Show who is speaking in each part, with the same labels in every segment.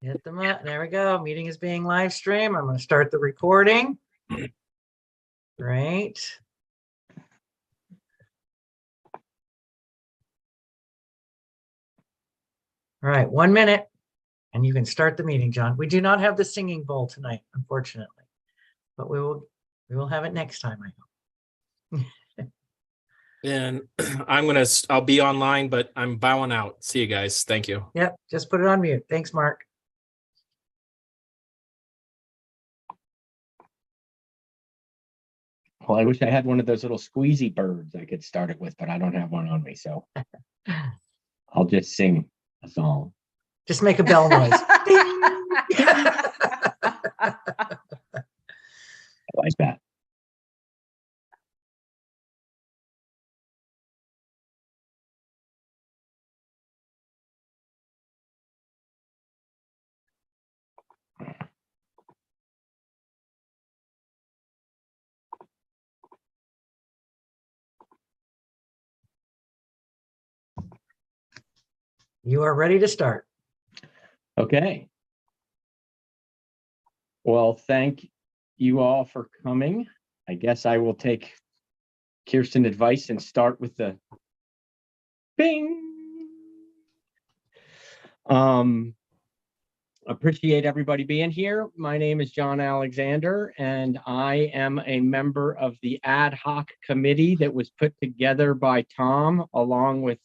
Speaker 1: Hit them up. There we go. Meeting is being live streamed. I'm going to start the recording. Great. All right, 1 minute, and you can start the meeting, John. We do not have the singing bowl tonight, unfortunately, but we will have it next time, I hope.
Speaker 2: And I'll be online, but I'm bowing out. See you guys. Thank you.
Speaker 1: Yep, just put it on mute. Thanks, Mark.
Speaker 3: Well, I wish I had one of those little squeezy birds I could start it with, but I don't have one on me, so I'll just sing a song.
Speaker 1: Just make a bell noise.
Speaker 3: I like that.
Speaker 1: You are ready to start.
Speaker 3: Okay. Well, thank you all for coming. I guess I will take Kirsten's advice and start with the bing. Appreciate everybody being here. My name is John Alexander, and I am a member of the ad hoc committee that was put together by Tom, along with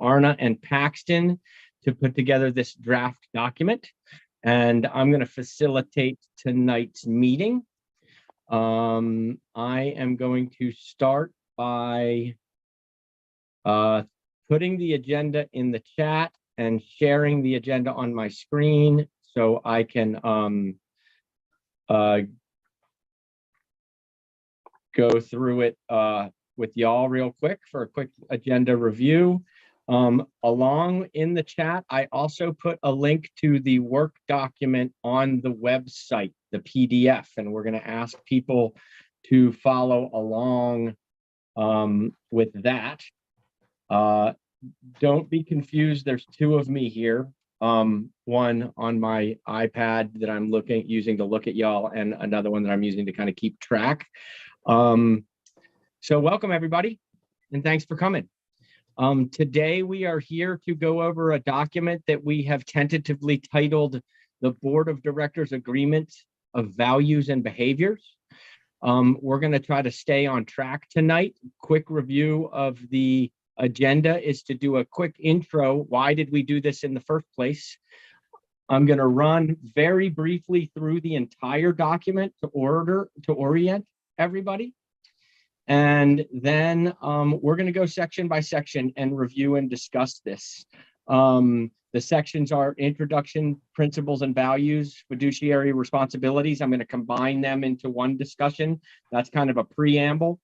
Speaker 3: Arna and Paxton, to put together this draft document. And I'm going to facilitate tonight's meeting. I am going to start by putting the agenda in the chat and sharing the agenda on my screen so I can go through it with y'all real quick for a quick agenda review. Along in the chat, I also put a link to the work document on the website, the PDF, and we're going to ask people to follow along with that. Don't be confused. There's two of me here. One on my iPad that I'm using to look at y'all, and another one that I'm using to kind of keep track. So welcome everybody, and thanks for coming. Today we are here to go over a document that we have tentatively titled the Board of Directors Agreement of Values and Behaviors. We're going to try to stay on track tonight. Quick review of the agenda is to do a quick intro. Why did we do this in the first place? I'm going to run very briefly through the entire document to orient everybody. And then we're going to go section by section and review and discuss this. The sections are introduction, principles and values, fiduciary responsibilities. I'm going to combine them into one discussion. That's kind of a preamble.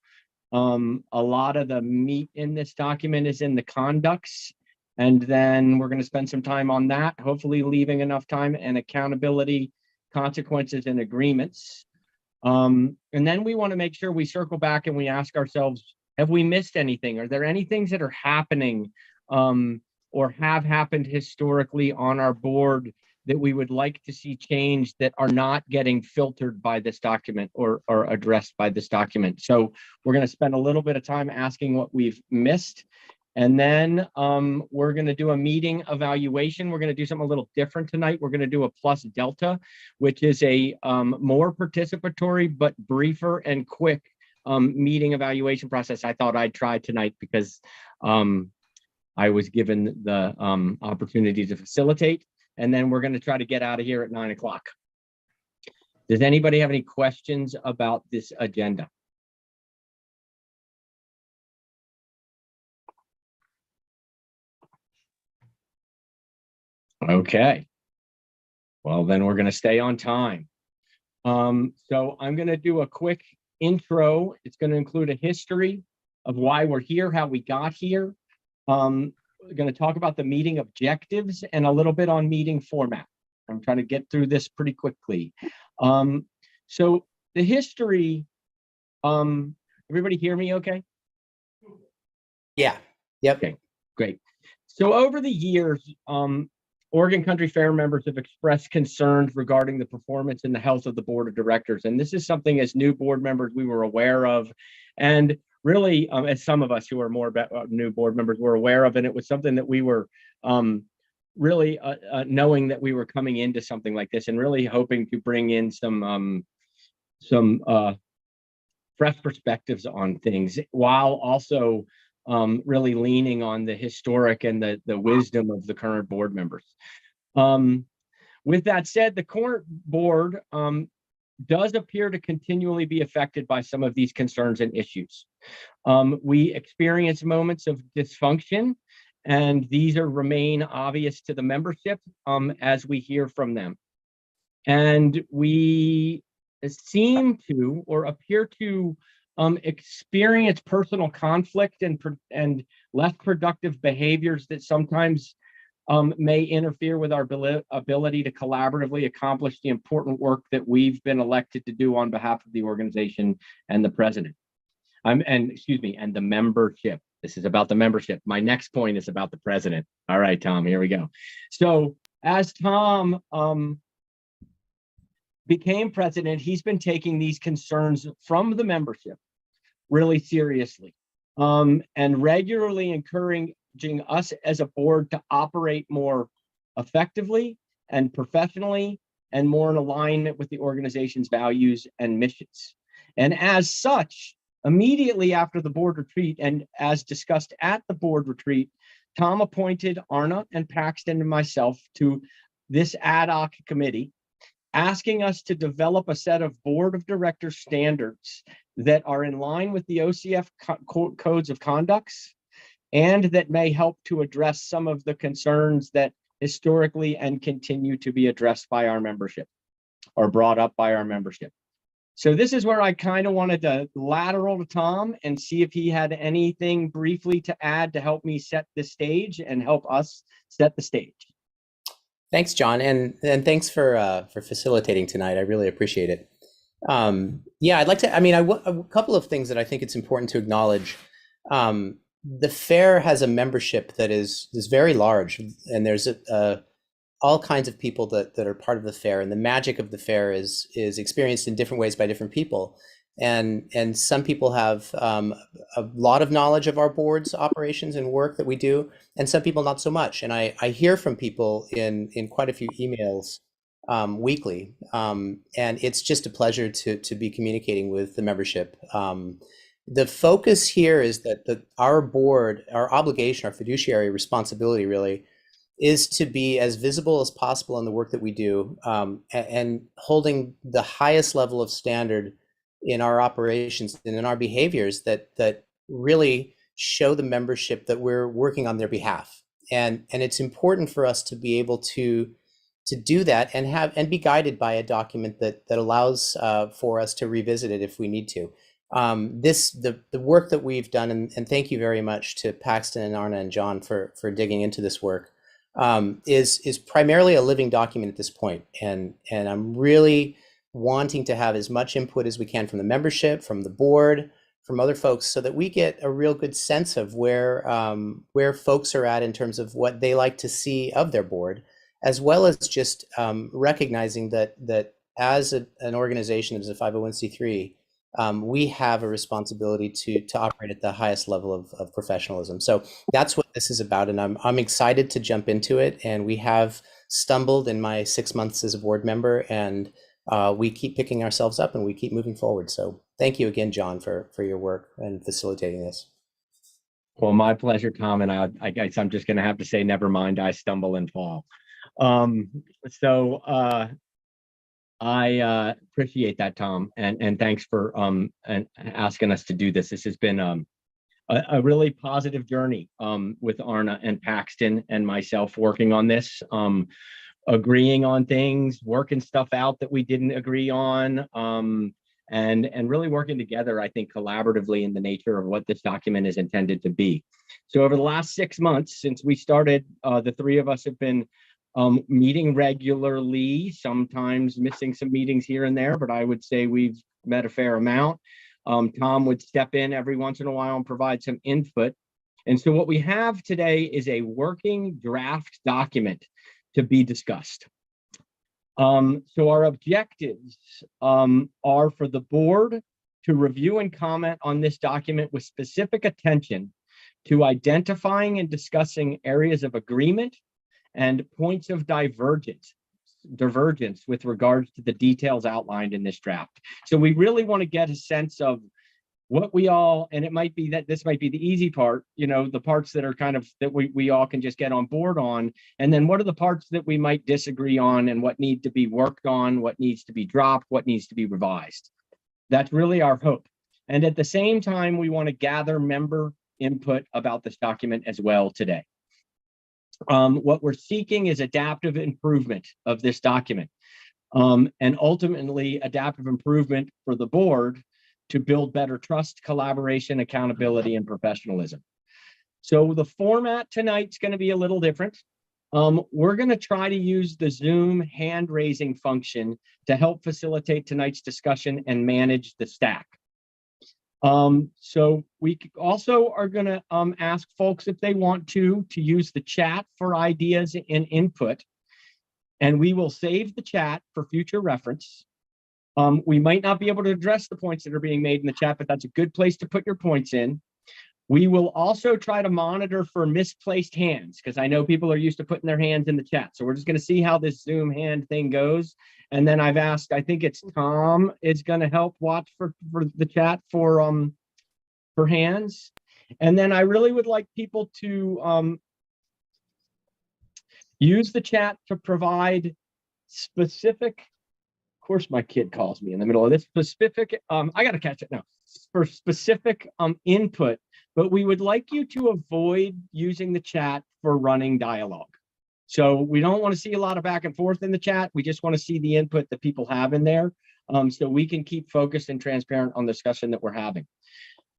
Speaker 3: A lot of the meat in this document is in the conducts. And then we're going to spend some time on that, hopefully leaving enough time, and accountability, consequences, and agreements. And then we want to make sure we circle back and we ask ourselves, have we missed anything? Are there any things that are happening or have happened historically on our board that we would like to see changed that are not getting filtered by this document or addressed by this document? So we're going to spend a little bit of time asking what we've missed. And then we're going to do a meeting evaluation. We're going to do something a little different tonight. We're going to do a plus delta, which is a more participatory but briefer and quick meeting evaluation process I thought I'd try tonight because I was given the opportunity to facilitate. And then we're going to try to get out of here at 9 o'clock. Does anybody have any questions about this agenda? Okay. Well, then we're going to stay on time. So I'm going to do a quick intro. It's going to include a history of why we're here, how we got here. We're going to talk about the meeting objectives and a little bit on meeting format. I'm trying to get through this pretty quickly. So the history, everybody hear me okay?
Speaker 4: Yeah. Yep.
Speaker 3: Okay, great. So over the years, Oregon Country Fair members have expressed concerns regarding the performance and the health of the board of directors. And this is something as new board members we were aware of. And really, as some of us who are more new board members were aware of, and it was something that we were really knowing that we were coming into something like this and really hoping to bring in some fresh perspectives on things while also really leaning on the historic and the wisdom of the current board members. With that said, the current board does appear to continually be affected by some of these concerns and issues. We experience moments of dysfunction, and these remain obvious to the membership as we hear from them. And we seem to or appear to experience personal conflict and less productive behaviors that sometimes may interfere with our ability to collaboratively accomplish the important work that we've been elected to do on behalf of the organization and the president. And the membership. This is about the membership. My next point is about the president. All right, Tom, here we go. So as Tom became president, he's been taking these concerns from the membership really seriously and regularly encouraging us as a board to operate more effectively and professionally and more in alignment with the organization's values and missions. And as such, immediately after the board retreat, and as discussed at the board retreat, Tom appointed Arna and Paxton and myself to this ad hoc committee, asking us to develop a set of board of directors standards that are in line with the OCF codes of conducts and that may help to address some of the concerns that historically and continue to be addressed by our membership or brought up by our membership. So this is where I kind of wanted to lateral to Tom and see if he had anything briefly to add to help me set the stage and help us set the stage.
Speaker 4: Thanks, John, and thanks for facilitating tonight. I really appreciate it. Yeah, I'd like to. I mean, a couple of things that I think it's important to acknowledge. The fair has a membership that is very large, and there's all kinds of people that are part of the fair, and the magic of the fair is experienced in different ways by different people. And some people have a lot of knowledge of our board's operations and work that we do, and some people not so much. And I hear from people in quite a few emails weekly, and it's just a pleasure to be communicating with the membership. The focus here is that our board, our obligation, our fiduciary responsibility really is to be as visible as possible in the work that we do, and holding the highest level of standard in our operations and in our behaviors that really show the membership that we're working on their behalf. And it's important for us to be able to do that and be guided by a document that allows for us to revisit it if we need to. The work that we've done, and thank you very much to Paxton and Arna and John for digging into this work, is primarily a living document at this point. And I'm really wanting to have as much input as we can from the membership, from the board, from other folks, so that we get a real good sense of where folks are at in terms of what they like to see of their board, as well as just recognizing that as an organization as a 501c3, we have a responsibility to operate at the highest level of professionalism. So that's what this is about, and I'm excited to jump into it. And we have stumbled in my 6 months as a board member, and we keep picking ourselves up and we keep moving forward. So thank you again, John, for your work and facilitating this.
Speaker 3: Well, my pleasure, Tom. And I guess I'm just going to have to say, never mind, I stumble and fall. I appreciate that, Tom, and thanks for and asking us to do this. This has been a really positive journey with Arna and Paxton and myself working on this, agreeing on things, working stuff out that we didn't agree on, and really working together, I think, collaboratively in the nature of what this document is intended to be. So over the last 6 months since we started, the three of us have been meeting regularly, sometimes missing some meetings here and there, but I would say we've met a fair amount. Tom would step in every once in a while and provide some input. And so what we have today is a working draft document to be discussed. So our objectives are for the board to review and comment on this document with specific attention to identifying and discussing areas of agreement and points of divergence with regards to the details outlined in this draft. So we really want to get a sense of what we all, and it might be that this might be the easy part, you know, the parts that are kind of that we all can just get on board on, and then what are the parts that we might disagree on and what need to be worked on, what needs to be dropped, what needs to be revised. That's really our hope. And at the same time, we want to gather member input about this document as well today. What we're seeking is adaptive improvement of this document, and ultimately adaptive improvement for the board to build better trust, collaboration, accountability, and professionalism. So the format tonight's going to be a little different. We're going to try to use the Zoom hand raising function to help facilitate tonight's discussion and manage the stack. So we also are going to ask folks if they want to use the chat for ideas and input, and we will save the chat for future reference. We might not be able to address the points that are being made in the chat, but that's a good place to put your points in. We will also try to monitor for misplaced hands, because I know people are used to putting their hands in the chat. So we're just going to see how this Zoom hand thing goes. And then I've asked, I think it's Tom is going to help watch for the chat for hands. And then I really would like people to use the chat to provide specific, of course, my kid calls me in the middle of this, specific, I got to catch it now, for specific input, but we would like you to avoid using the chat for running dialogue. So we don't want to see a lot of back and forth in the chat. We just want to see the input that people have in there, so we can keep focused and transparent on the discussion that we're having.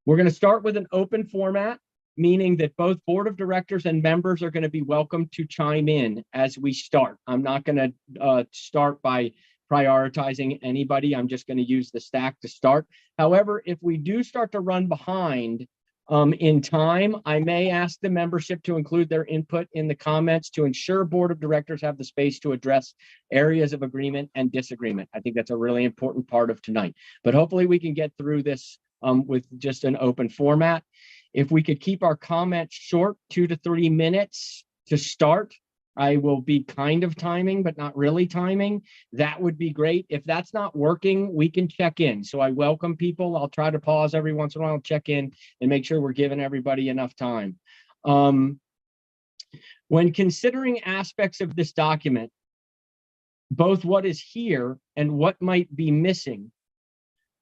Speaker 3: We're going to start with an open format, meaning that both board of directors and members are going to be welcome to chime in as we start. I'm not going to start by prioritizing anybody. I'm just going to use the stack to start. However, if we do start to run behind in time, I may ask the membership to include their input in the comments to ensure board of directors have the space to address areas of agreement and disagreement. I think that's a really important part of tonight, but hopefully we can get through this with just an open format. If we could keep our comments short, 2 to 3 minutes to start, I will be kind of timing, but not really timing. That would be great. If that's not working, we can check in. So I welcome people. I'll try to pause every once in a while, check in, and make sure we're giving everybody enough time. When considering aspects of this document, both what is here and what might be missing,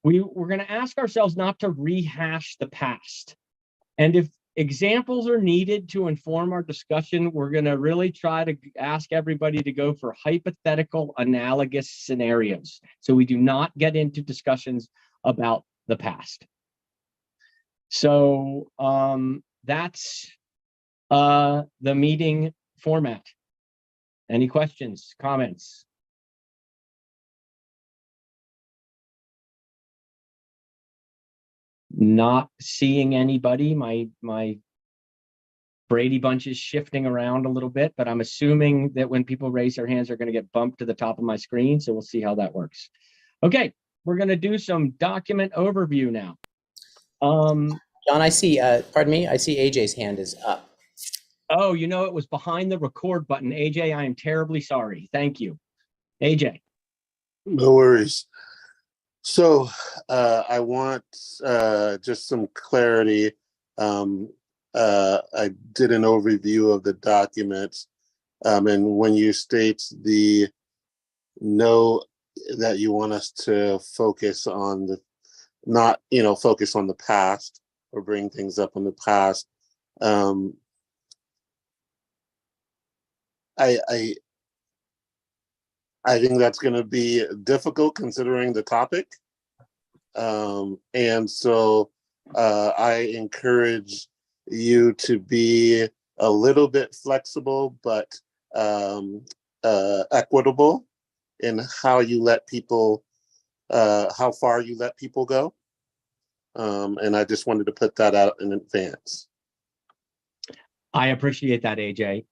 Speaker 3: we're going to ask ourselves not to rehash the past. And if examples are needed to inform our discussion, we're going to really try to ask everybody to go for hypothetical analogous scenarios, so we do not get into discussions about the past. So that's the meeting format. Any questions, comments? Not seeing anybody. My Brady Bunch is shifting around a little bit, but I'm assuming that when people raise their hands, they're going to get bumped to the top of my screen. So we'll see how that works. Okay, we're going to do some document overview now.
Speaker 4: John, I see, pardon me, I see AJ's hand is up.
Speaker 3: Oh, you know, it was behind the record button. AJ, I am terribly sorry. Thank you. AJ.
Speaker 5: No worries. So I want just some clarity. I did an overview of the document, and when you state the no, that you want us to focus on the, not, focus on the past or bring things up in the past. I think that's going to be difficult considering the topic. And so I encourage you to be a little bit flexible, but equitable in how you let people, how far you let people go. And I just wanted to put that out in advance.
Speaker 3: I appreciate that, AJ.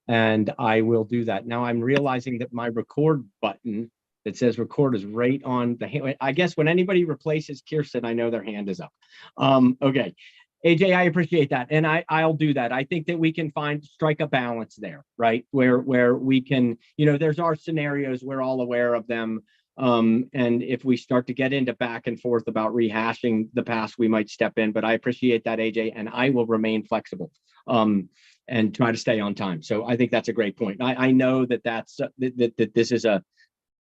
Speaker 3: And I will do that. Now I'm realizing that my record button that says record is right on the hand. I guess when anybody replaces Kirsten, I know their hand is up. Okay. AJ, I appreciate that. And I'll do that. I think that we can strike a balance there, right? Where we can, there's our scenarios, we're all aware of them. And if we start to get into back and forth about rehashing the past, we might step in, but I appreciate that, AJ, and I will remain flexible and try to stay on time. So I think that's a great point. I know that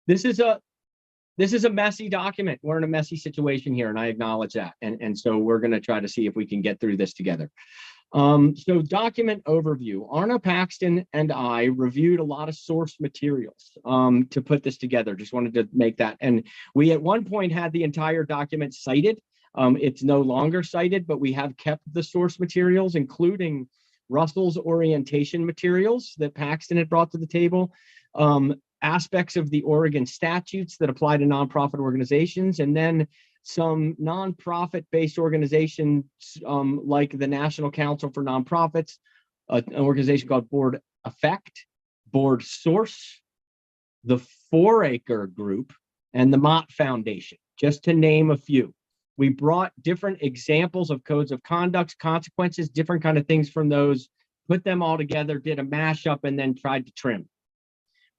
Speaker 3: this is a messy document. We're in a messy situation here, and I acknowledge that. And so we're going to try to see if we can get through this together. So document overview. Arna Paxton and I reviewed a lot of source materials to put this together. Just wanted to make that. And we at one point had the entire document cited. It's no longer cited, but we have kept the source materials, including Russell's orientation materials that Paxton had brought to the table, aspects of the Oregon statutes that apply to nonprofit organizations, and then some nonprofit-based organizations like the National Council for Nonprofits, an organization called Board Effect, Board Source, the 4Acre Group, and the Mott Foundation, just to name a few. We brought different examples of codes of conduct, consequences, different kind of things from those, put them all together, did a mashup, and then tried to trim.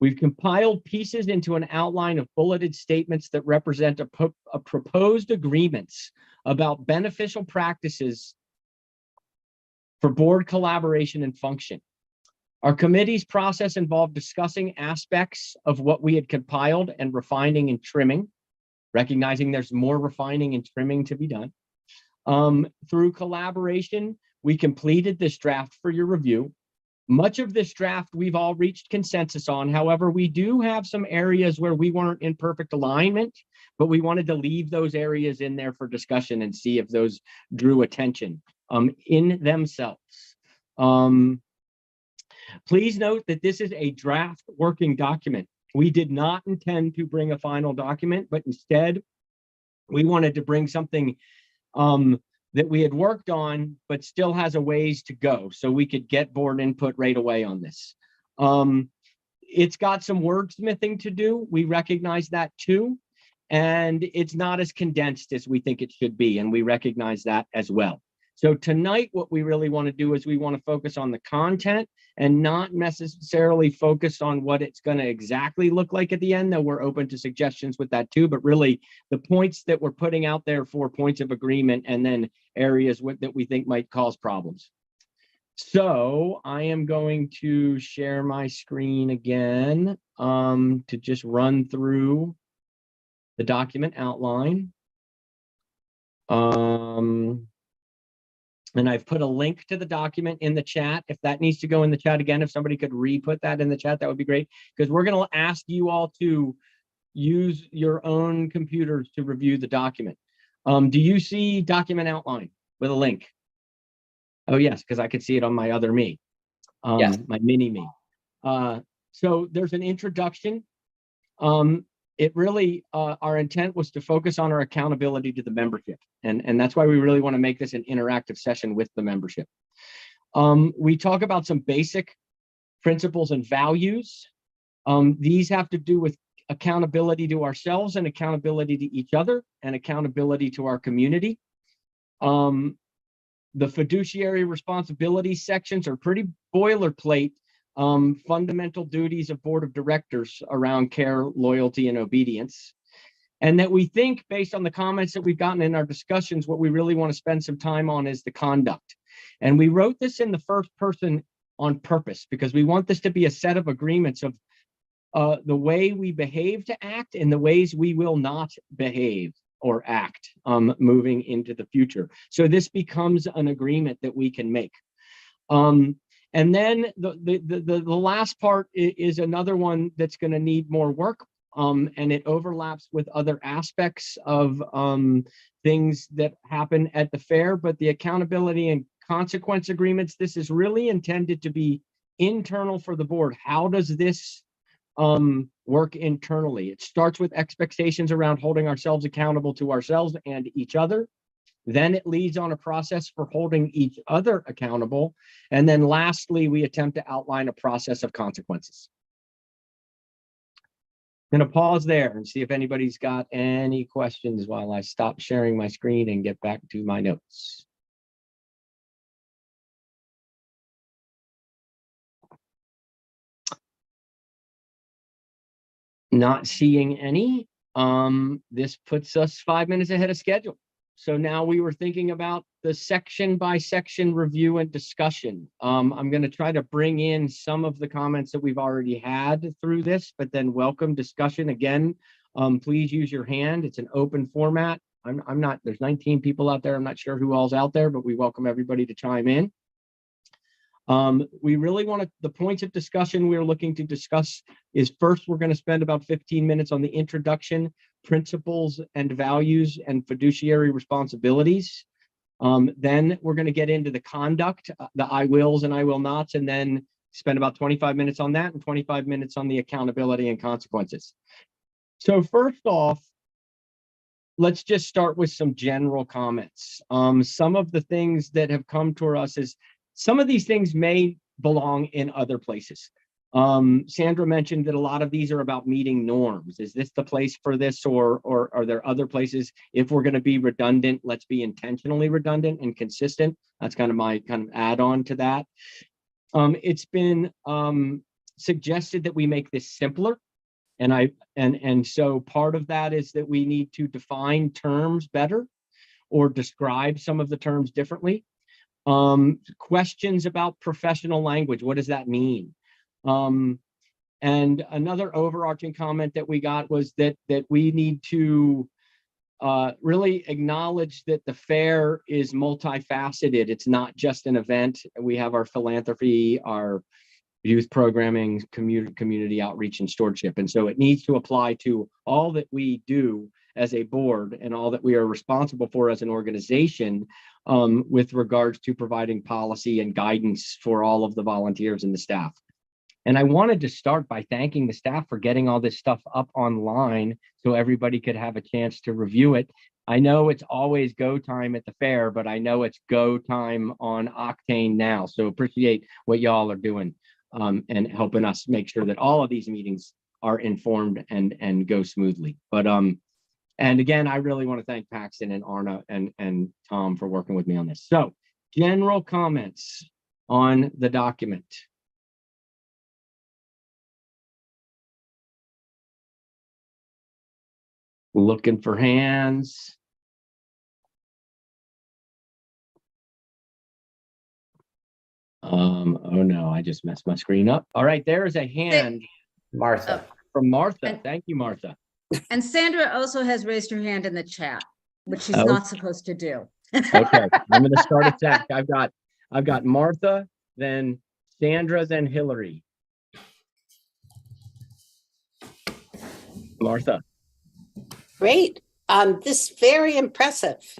Speaker 3: We've compiled pieces into an outline of bulleted statements that represent a proposed agreements about beneficial practices for board collaboration and function. Our committee's process involved discussing aspects of what we had compiled and refining and trimming, recognizing there's more refining and trimming to be done. Through collaboration, we completed this draft for your review. Much of this draft we've all reached consensus on. However, we do have some areas where we weren't in perfect alignment, but we wanted to leave those areas in there for discussion and see if those drew attention in themselves. Please note that this is a draft working document. We did not intend to bring a final document, but instead we wanted to bring something that we had worked on, but still has a ways to go, so we could get board input right away on this. It's got some wordsmithing to do. We recognize that too. And it's not as condensed as we think it should be, and we recognize that as well. So tonight, what we really want to do is we want to focus on the content and not necessarily focus on what it's going to exactly look like at the end, though we're open to suggestions with that too, but really the points that we're putting out there for points of agreement and then areas that we think might cause problems. So I am going to share my screen again to just run through the document outline. And I've put a link to the document in the chat. If that needs to go in the chat again, if somebody could re-put that in the chat, that would be great, because we're going to ask you all to use your own computers to review the document. Do you see document outline with a link? Oh, yes, because I could see it on my other me,
Speaker 4: Yes.
Speaker 3: my mini me. So there's an introduction. It really, our intent was to focus on our accountability to the membership. And that's why we really want to make this an interactive session with the membership. We talk about some basic principles and values. These have to do with accountability to ourselves and accountability to each other and accountability to our community. The fiduciary responsibility sections are pretty boilerplate. Fundamental duties of board of directors around care, loyalty, and obedience. And that we think, based on the comments that we've gotten in our discussions, what we really want to spend some time on is the conduct. And we wrote this in the first person on purpose, because we want this to be a set of agreements of the way we behave to act and the ways we will not behave or act moving into the future. So this becomes an agreement that we can make. And then the last part is another one that's going to need more work, and it overlaps with other aspects of things that happen at the fair. But the accountability and consequence agreements, this is really intended to be internal for the board. How does this work internally? It starts with expectations around holding ourselves accountable to ourselves and each other. Then it leads on a process for holding each other accountable. And then lastly, we attempt to outline a process of consequences. I'm going to pause there and see if anybody's got any questions while I stop sharing my screen and get back to my notes. Not seeing any. This puts us 5 minutes ahead of schedule. So now we were thinking about the section by section review and discussion. I'm going to try to bring in some of the comments that we've already had through this, but then welcome discussion again. Please use your hand. It's an open format. I'm not, there's 19 people out there. I'm not sure who all's out there, but we welcome everybody to chime in. We really want to, the points of discussion we're looking to discuss is first, we're going to spend about 15 minutes on the introduction, principles and values and fiduciary responsibilities. Then we're going to get into the conduct, the I wills and I will nots, and then spend about 25 minutes on that and 25 minutes on the accountability and consequences. So first off, let's just start with some general comments. Some of the things that have come to us is some of these things may belong in other places. Sandra mentioned that a lot of these are about meeting norms. Is this the place for this, or are there other places? If we're going to be redundant, let's be intentionally redundant and consistent. That's kind of my add-on to that. It's been suggested that we make this simpler. And so part of that is that we need to define terms better or describe some of the terms differently. Questions about professional language. What does that mean? And another overarching comment that we got was that we need to really acknowledge that the fair is multifaceted. It's not just an event. We have our philanthropy, our youth programming, community outreach, and stewardship. And so it needs to apply to all that we do as a board and all that we are responsible for as an organization, with regards to providing policy and guidance for all of the volunteers and the staff. And I wanted to start by thanking the staff for getting all this stuff up online so everybody could have a chance to review it. I know it's always go time at the fair, but I know it's go time on Octane now. So appreciate what y'all are doing and helping us make sure that all of these meetings are informed and go smoothly. But and again, I really want to thank Paxton and Arna and Tom for working with me on this. So general comments on the document. Looking for hands. Oh no, I just messed my screen up. All right, there's a hand.
Speaker 4: Martha.
Speaker 3: From Martha. Thank you, Martha.
Speaker 6: And Sandra also has raised her hand in the chat, which she's
Speaker 3: Oh.
Speaker 6: not supposed to do.
Speaker 3: Okay, I'm going to start a check. I've got Martha, then Sandra, then Hillary. Martha.
Speaker 7: Great. This is very impressive.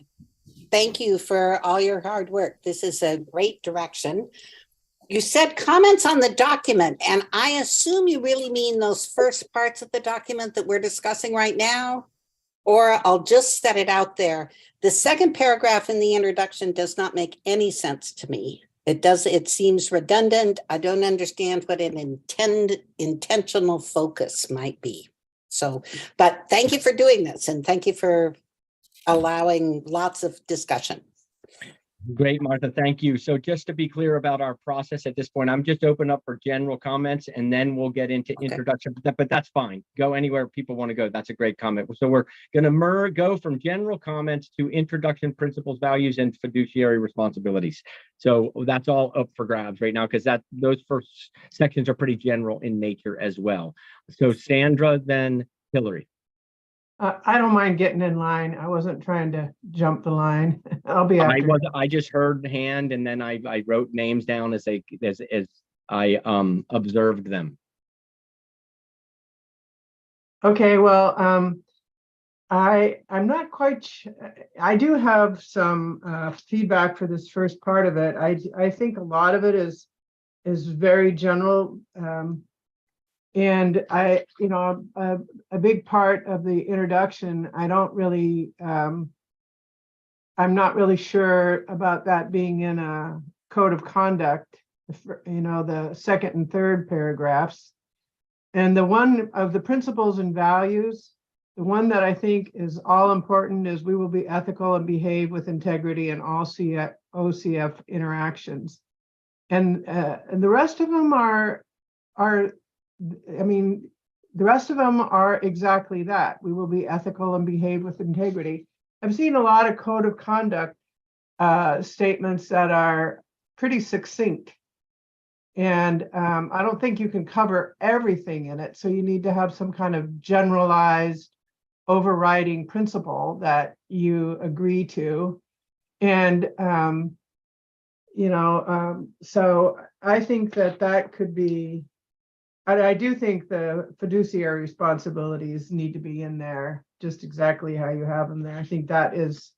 Speaker 7: Thank you for all your hard work. This is a great direction. You said comments on the document, and I assume you really mean those first parts of the document that we're discussing right now, or I'll just set it out there. The second paragraph in the introduction does not make any sense to me. It seems redundant. I don't understand what an intentional focus might be. So, but thank you for doing this, and thank you for allowing lots of discussion.
Speaker 3: Great, Martha. Thank you. So just to be clear about our process at this point, I'm just open up for general comments and then we'll get into introduction, but that's fine. Go anywhere people want to go. That's a great comment. So we're going to go from general comments to introduction, principles, values, and fiduciary responsibilities. So that's all up for grabs right now because those first sections are pretty general in nature as well. So Sandra, then Hillary.
Speaker 8: I don't mind getting in line. I wasn't trying to jump the line. I'll be after.
Speaker 3: I just heard the hand and then I wrote names down as I observed them.
Speaker 8: Okay, well, I'm not quite. I do have some feedback for this first part of it. I think a lot of it is very general. And a big part of the introduction, I don't really I'm not really sure about that being in a code of conduct, the second and third paragraphs. And the one of the principles and values, the one that I think is all important is we will be ethical and behave with integrity in all OCF interactions. And the rest of them the rest of them are exactly that. We will be ethical and behave with integrity. I've seen a lot of code of conduct statements that are pretty succinct. And I don't think you can cover everything in it. So you need to have some kind of generalized overriding principle that you agree to. And, so I think that could be, I do think the fiduciary responsibilities need to be in there, just exactly how you have them there. I think that is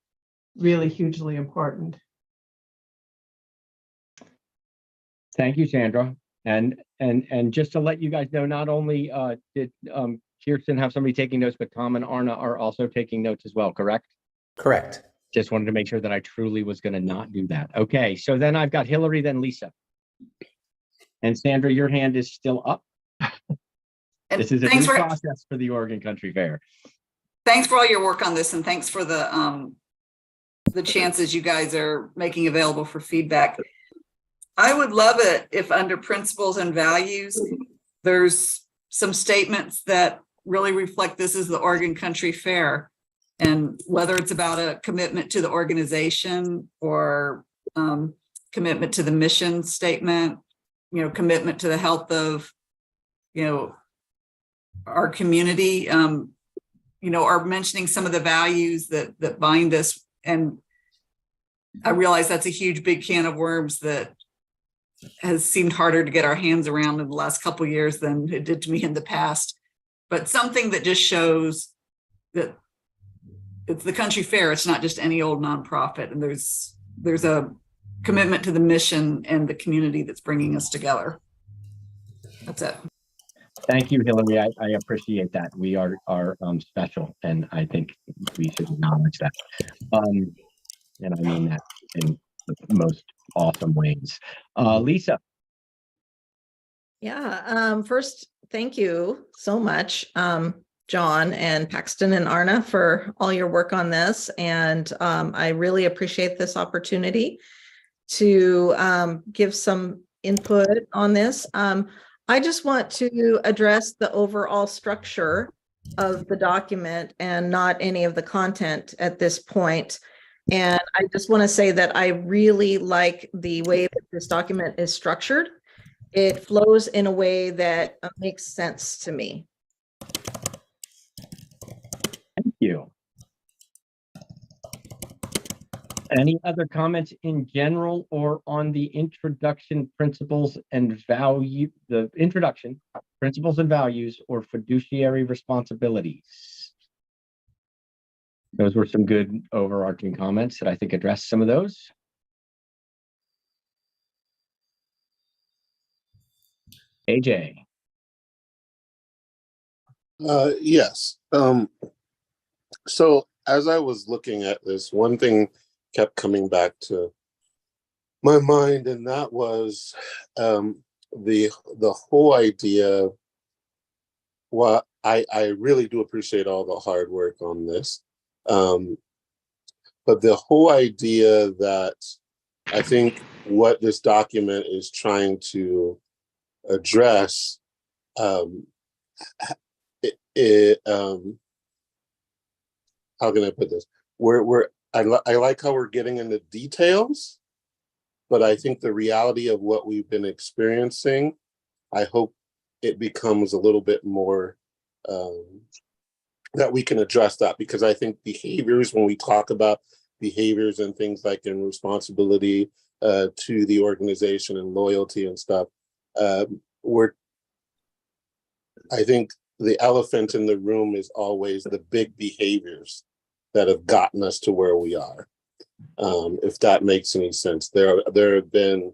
Speaker 8: really hugely important.
Speaker 3: Thank you, Sandra. And just to let you guys know, not only did Kirsten have somebody taking notes, but Tom and Arna are also taking notes as well, correct?
Speaker 4: Correct.
Speaker 3: Just wanted to make sure that I truly was going to not do that. Okay, so then I've got Hillary, then Lisa. And Sandra, your hand is still up.
Speaker 9: And
Speaker 3: This is a
Speaker 9: thanks
Speaker 3: new
Speaker 9: for
Speaker 3: process for the Oregon Country Fair.
Speaker 9: thanks for all your work on this, and thanks for the chances you guys are making available for feedback. I would love it if under principles and values, there's some statements that really reflect this is the Oregon Country Fair, and whether it's about a commitment to the organization or commitment to the mission statement, commitment to the health of, our community, are mentioning some of the values that bind us. And I realize that's a huge, big can of worms that has seemed harder to get our hands around in the last couple of years than it did to me in the past. But something that just shows that it's the country fair. It's not just any old nonprofit. And there's a commitment to the mission and the community that's bringing us together. That's it.
Speaker 3: Thank you, Hillary. I appreciate that. We are special, and I think we should acknowledge that. And I mean that in the most awesome ways. Lisa.
Speaker 10: Yeah. First, thank you so much, John and Paxton and Arna, for all your work on this. And I really appreciate this opportunity to give some input on this. I just want to address the overall structure of the document and not any of the content at this point. And I just want to say that I really like the way that this document is structured. It flows in a way that makes sense to me.
Speaker 3: Thank you. Any other comments in general or on the introduction, principles and value, the introduction, principles and values, or fiduciary responsibilities? Those were some good overarching comments that I think addressed some of those. AJ.
Speaker 5: Yes. So as I was looking at this, one thing kept coming back to my mind, and that was the whole idea. Well, I really do appreciate all the hard work on this, but the whole idea that I think what this document is trying to address, how can I put this? I like how we're getting into details, but I think the reality of what we've been experiencing, I hope it becomes a little bit more that we can address that, because I think behaviors, when we talk about behaviors and things like in responsibility to the organization and loyalty and stuff, I think the elephant in the room is always the big behaviors that have gotten us to where we are. If that makes any sense. There have been,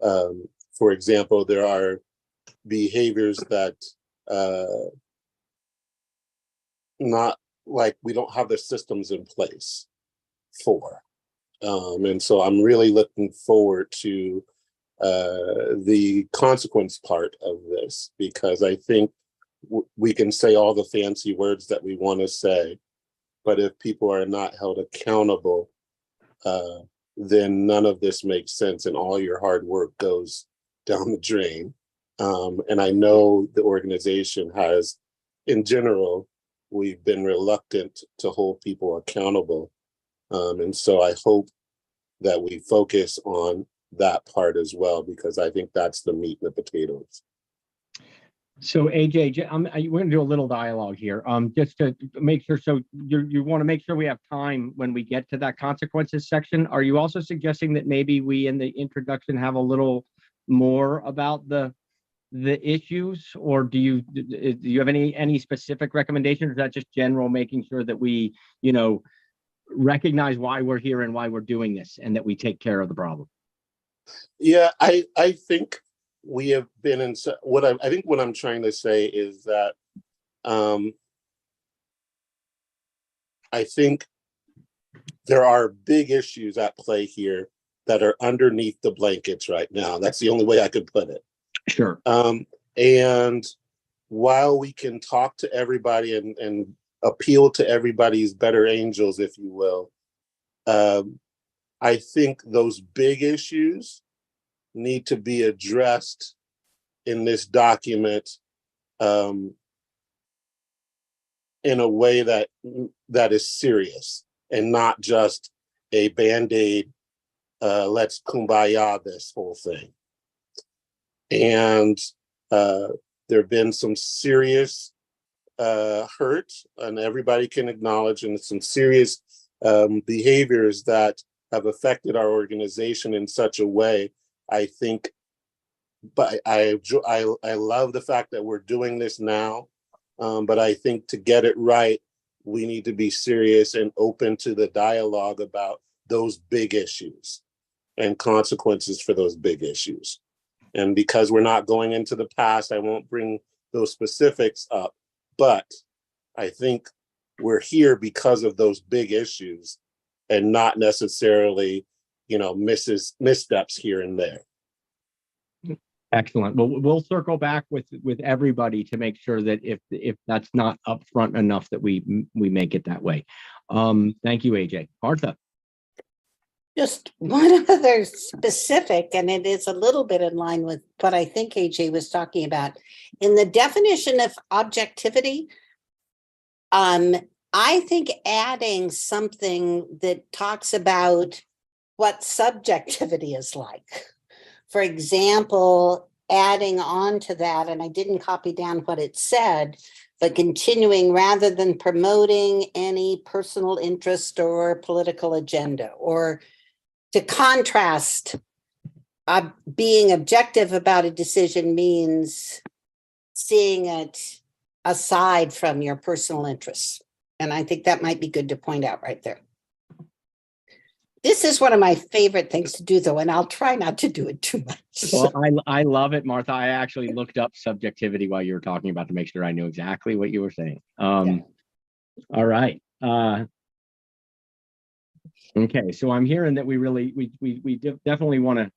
Speaker 5: for example, there are behaviors that not like we don't have the systems in place for. And so I'm really looking forward to the consequence part of this, because I think we can say all the fancy words that we want to say, but if people are not held accountable, then none of this makes sense and all your hard work goes down the drain. And I know the organization has, in general, we've been reluctant to hold people accountable. And so I hope that we focus on that part as well, because I think that's the meat and the potatoes.
Speaker 3: So AJ, we're going to do a little dialogue here, just to make sure. So you want to make sure we have time when we get to that consequences section. Are you also suggesting that maybe we in the introduction have a little more about the issues, or do you have any specific recommendations, or is that just general, making sure that we, you know, recognize why we're here and why we're doing this, and that we take care of the problem?
Speaker 5: Yeah, I think we have been in I think what I'm trying to say is that I think there are big issues at play here that are underneath the blankets right now. That's the only way I could put it.
Speaker 3: Sure.
Speaker 5: And while we can talk to everybody and appeal to everybody's better angels, if you will, I think those big issues need to be addressed in this document in a way that is serious and not just a Band-Aid, let's kumbaya this whole thing. And there have been some serious hurt, and everybody can acknowledge, and some serious behaviors that have affected our organization in such a way. I think, but I love the fact that we're doing this now, but I think to get it right, we need to be serious and open to the dialogue about those big issues and consequences for those big issues. And because we're not going into the past, I won't bring those specifics up, but I think we're here because of those big issues and not necessarily, you know, missteps here and there.
Speaker 3: Excellent. Well, we'll circle back with everybody to make sure that if that's not upfront enough, that we make it that way. Thank you, AJ. Martha.
Speaker 7: Just one other specific, and it is a little bit in line with what I think AJ was talking about. In the definition of objectivity, I think adding something that talks about what subjectivity is like. For example, adding on to that, and I didn't copy down what it said, but continuing, rather than promoting any personal interest or political agenda, or to contrast, being objective about a decision means seeing it aside from your personal interests. And I think that might be good to point out right there. This is one of my favorite things to do, though, and I'll try not to do it too much.
Speaker 3: Well, I love it, Martha. I actually looked up subjectivity while you were talking about to make sure I knew exactly what you were saying.
Speaker 7: Yeah.
Speaker 3: All right. Okay, so I'm hearing that we definitely want to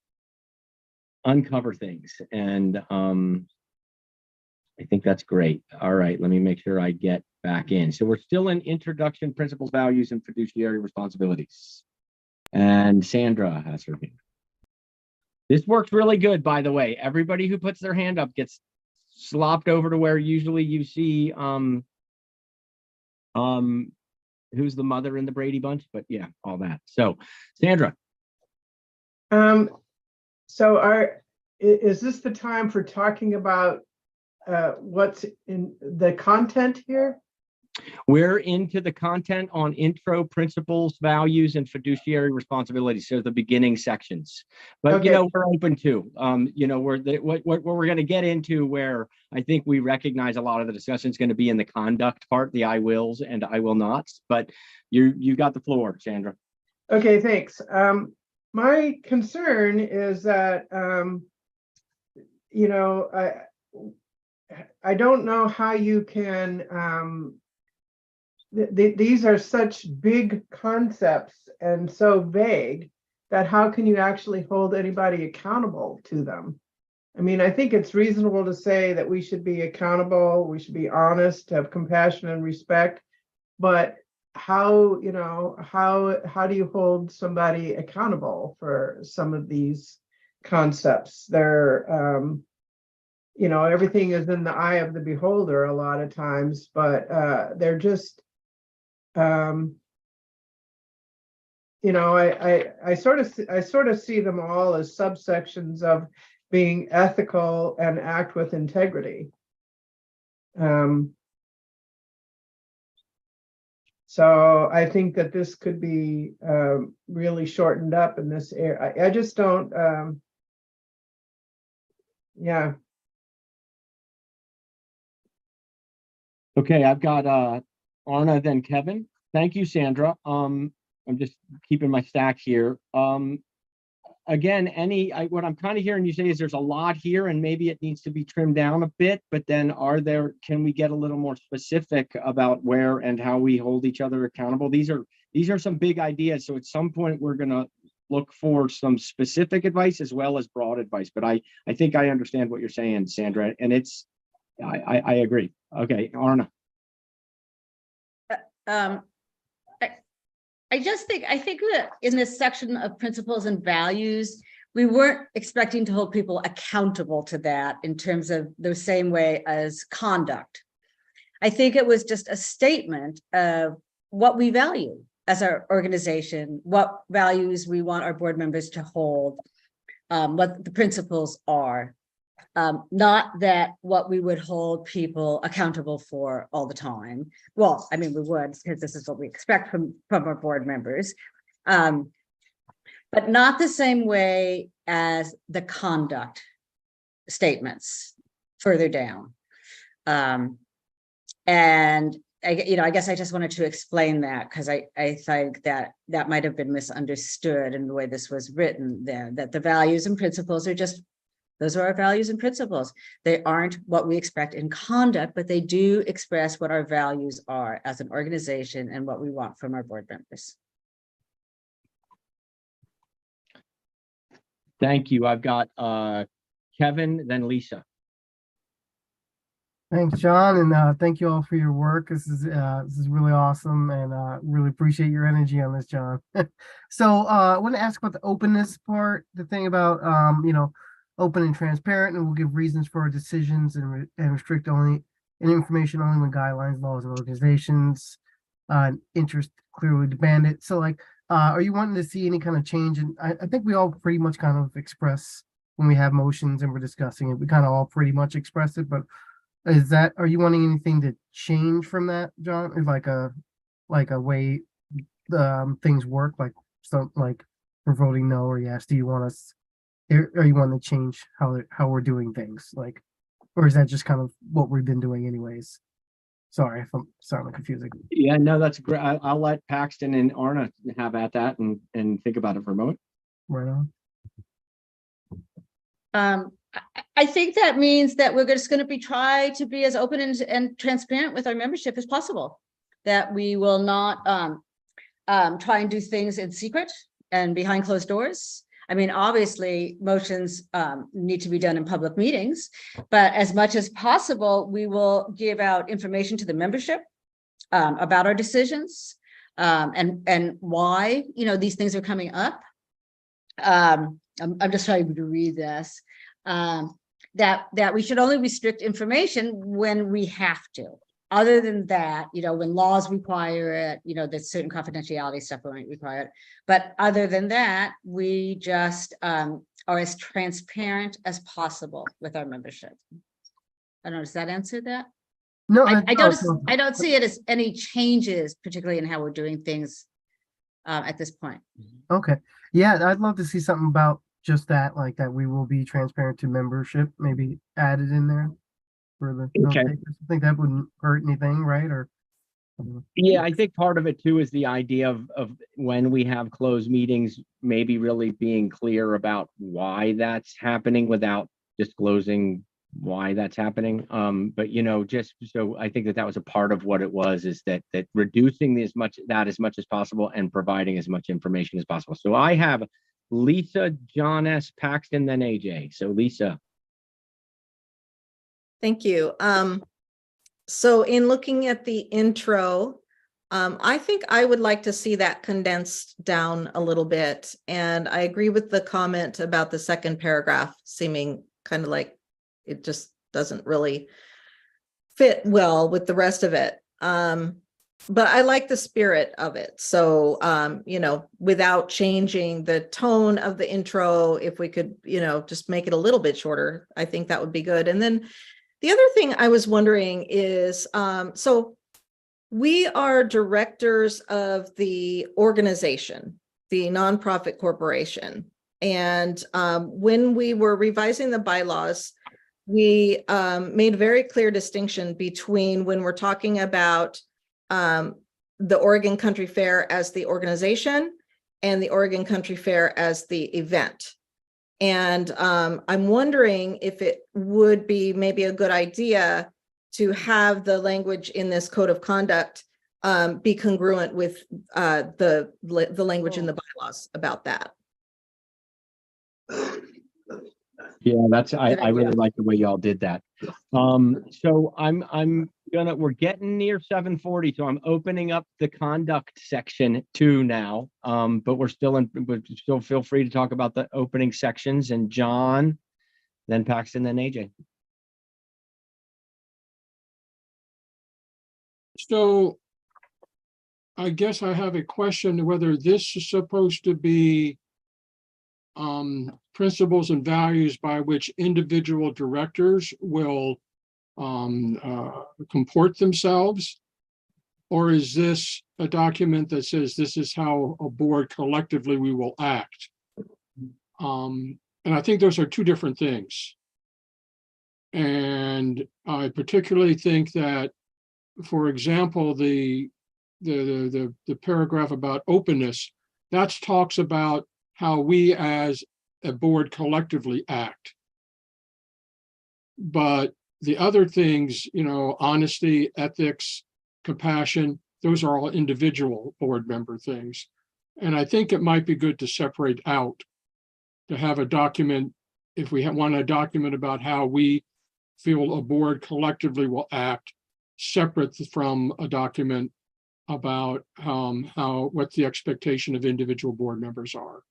Speaker 3: uncover things, and I think that's great. All right, let me make sure I get back in. So we're still in introduction, principles, values, and fiduciary responsibilities. And Sandra has her hand. This works really good, by the way. Everybody who puts their hand up gets slopped over to where usually you see who's the mother in the Brady Bunch, but yeah, all that. So Sandra.
Speaker 8: So is this the time for talking about what's in the content here?
Speaker 3: We're into the content on intro, principles, values, and fiduciary responsibilities. So the beginning sections, but
Speaker 8: Okay.
Speaker 3: you know, we're open to, you know, what we're going to get into, where I think we recognize a lot of the discussion is going to be in the conduct part, the I wills and I will nots, but you got the floor, Sandra.
Speaker 8: Okay, thanks. My concern is that, you know, I don't know how you can these are such big concepts and so vague that how can you actually hold anybody accountable to them? I mean, I think it's reasonable to say that we should be accountable, we should be honest, have compassion and respect, but how, you know, how do you hold somebody accountable for some of these concepts? They're, you know, everything is in the eye of the beholder a lot of times, but they're just, you know, I sort of see them all as subsections of being ethical and act with integrity. So I think that this could be really shortened up in this area. I just don't, yeah.
Speaker 3: Okay, I've got Arna, then Kevin. Thank you, Sandra. I'm just keeping my stack here. Again, what I'm kind of hearing you say is there's a lot here and maybe it needs to be trimmed down a bit, but then can we get a little more specific about where and how we hold each other accountable? These are some big ideas. So at some point we're gonna look for some specific advice as well as broad advice. But I think I understand what you're saying, Sandra, and I agree. Okay, Arna.
Speaker 6: I think that in this section of principles and values, we weren't expecting to hold people accountable to that in terms of the same way as conduct. I think it was just a statement of what we value as our organization, what values we want our board members to hold, what the principles are. Not that what we would hold people accountable for all the time. Well, I mean, we would, because this is what we expect from our board members. But not the same way as the conduct statements further down. And I guess I just wanted to explain that because I think that might have been misunderstood in the way this was written there, that the values and principles are just, those are our values and principles. They aren't what we expect in conduct, but they do express what our values are as an organization and what we want from our board members.
Speaker 3: Thank you. I've got Kevin, then Lisa.
Speaker 11: Thanks, John, and thank you all for your work. This is really awesome, and really appreciate your energy on this, John. So I want to ask about the openness part, the thing about open and transparent, and we'll give reasons for our decisions and restrict only information only when guidelines, laws, and organizations interest clearly demand it. So are you wanting to see any kind of change? And I think we all pretty much kind of express when we have motions and we're discussing it, we kind of all pretty much express it, but are you wanting anything to change from that, John? Is like a way things work, like for voting no or yes? Do you want us? Or you want to change how we're doing things, or is that just kind of what we've been doing anyways? Sorry if I'm sounding confusing.
Speaker 3: Yeah, no, that's great. I'll let Paxton and Arna have at that and think about it for a moment.
Speaker 11: Right
Speaker 6: on. I think that means that we're just going to try to be as open and transparent with our membership as possible. That we will not try and do things in secret and behind closed doors. I mean, obviously, motions need to be done in public meetings, but as much as possible, we will give out information to the membership about our decisions and why these things are coming up. I'm just trying to read this. That we should only restrict information when we have to. Other than that, when laws require it, there's certain confidentiality stuff won't require it. But other than that, we just are as transparent as possible with our membership. I don't know, does that answer that?
Speaker 11: No,
Speaker 6: I don't see it as any changes, particularly in how we're doing things at this point.
Speaker 11: Okay. Yeah, I'd love to see something about just that, like that we will be transparent to membership, maybe added in there for the note takers. I think that wouldn't hurt anything, right? Or
Speaker 3: yeah, I think part of it too is the idea of when we have closed meetings, maybe really being clear about why that's happening without disclosing why that's happening. But just so I think that that was a part of what it was, is that reducing as much as possible and providing as much information as possible. So I have Lisa, John S. Paxton, then AJ. So Lisa.
Speaker 10: Thank you. So in looking at the intro, I think I would like to see that condensed down a little bit. And I agree with the comment about the second paragraph seeming kind of like it just doesn't really fit well with the rest of it. But I like the spirit of it. So, without changing the tone of the intro, if we could, just make it a little bit shorter, I think that would be good. And then the other thing I was wondering is, so we are directors of the organization, the nonprofit corporation. And when we were revising the bylaws, we made a very clear distinction between when we're talking about the Oregon Country Fair as the organization and the Oregon Country Fair as the event. And I'm wondering if it would be maybe a good idea to have the language in this code of conduct be congruent with the language in the bylaws about that.
Speaker 3: Yeah, I really like the way y'all did that. So we're getting near 7:40, so I'm opening up the conduct section too now. But we're still feel free to talk about the opening sections, and John, then Paxton, then AJ.
Speaker 12: So I guess I have a question whether this is supposed to be principles and values by which individual directors will comport themselves, or is this a document that says this is how a board collectively we will act? And I think those are two different things. And I particularly think that, for example, the paragraph about openness, that talks about how we as a board collectively act. But the other things, honesty, ethics, compassion, those are all individual board member things. And I think it might be good to separate out, to have a document, if we want a document about how we feel a board collectively will act, separate from a document about what the expectation of individual board members are.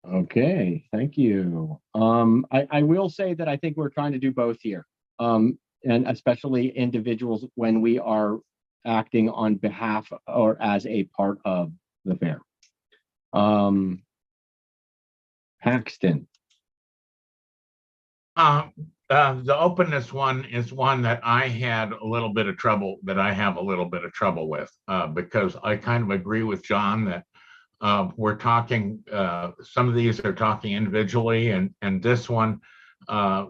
Speaker 3: Okay, thank you. I will say that I think we're trying to do both here, and especially individuals when we are acting on behalf or as a part of the fair. Paxton.
Speaker 13: The openness one is one that I have a little bit of trouble with, because I kind of agree with John that we're talking, some of these are talking individually, and this one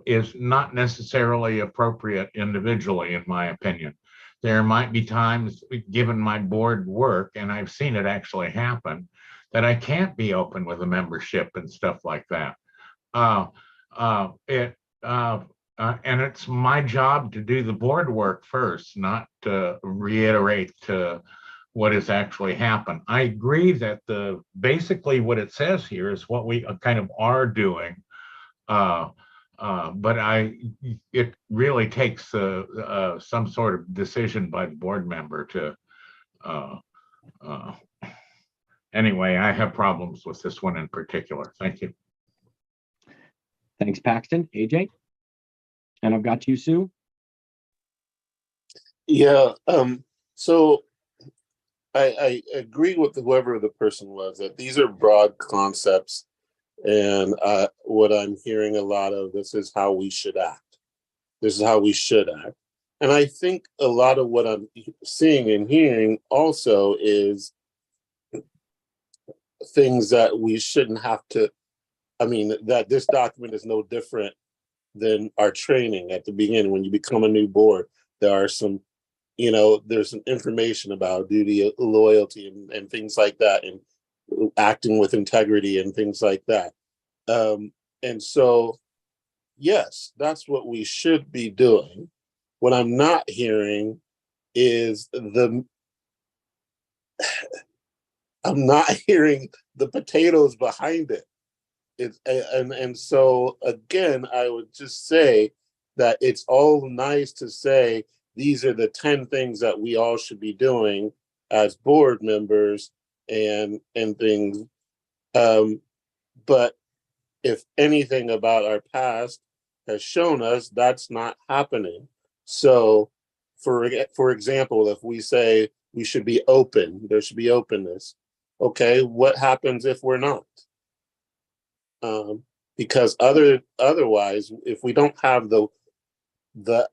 Speaker 13: is not necessarily appropriate individually, in my opinion. There might be times, given my board work, and I've seen it actually happen, that I can't be open with a membership and stuff like that. And it's my job to do the board work first, not to reiterate what has actually happened. I agree that basically what it says here is what we kind of are doing, but it really takes some sort of decision by the board member to. Anyway, I have problems with this one in particular. Thank you.
Speaker 3: Thanks, Paxton. AJ? And I've got you, Sue.
Speaker 5: Yeah, so I agree with whoever the person was, that these are broad concepts, and what I'm hearing a lot of, this is how we should act. This is how we should act. And I think a lot of what I'm seeing and hearing also is things that we shouldn't have to, that this document is no different than our training at the beginning. When you become a new board, there are some, there's some information about duty, loyalty, and things like that. And acting with integrity and things like that. And so, yes, that's what we should be doing. What I'm not hearing is I'm not hearing the potatoes behind it. And so again, I would just say that it's all nice to say these are the 10 things that we all should be doing as board members and things. But if anything about our past has shown us that's not happening. So for example, if we say we should be open, there should be openness. Okay, what happens if we're not? Because otherwise, if we don't have the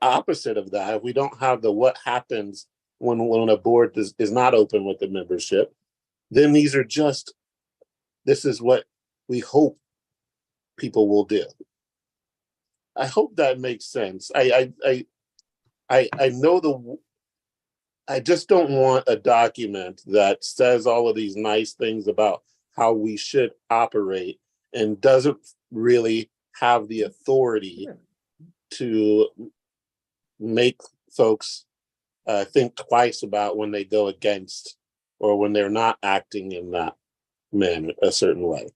Speaker 5: opposite of that, if we don't have the what happens when a board is not open with the membership, then this is what we hope people will do. I hope that makes sense. I know I just don't want a document that says all of these nice things about how we should operate and doesn't really have the authority to make folks think twice about when they go against or when they're not acting in that manner, a certain way.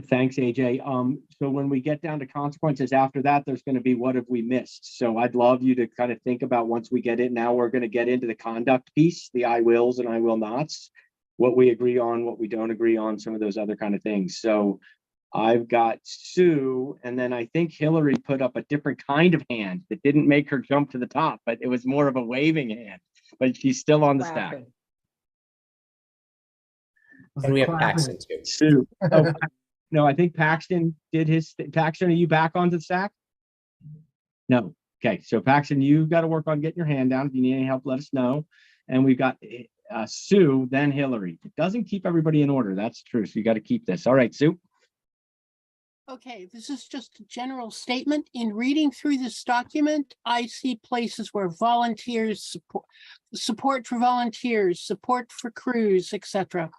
Speaker 3: Thanks, AJ. So when we get down to consequences after that, there's going to be what have we missed? So I'd love you to kind of think about once we get in. Now we're going to get into the conduct piece, the I wills and I will nots, what we agree on, what we don't agree on, some of those other kind of things. So I've got Sue, and then I think Hillary put up a different kind of hand that didn't make her jump to the top, but it was more of a waving hand, but she's still on the stack.
Speaker 4: And we have Paxton too.
Speaker 3: Sue. Oh, no, I think Paxton did his. Paxton, are you back onto the stack? No. Okay, so Paxton, you've got to work on getting your hand down. If you need any help, let us know. And we've got Sue, then Hillary. It doesn't keep everybody in order. That's true. So you got to keep this. All right, Sue.
Speaker 14: Okay, this is just a general statement. In reading through this document, I see places where volunteers support for volunteers, support for crews, etc.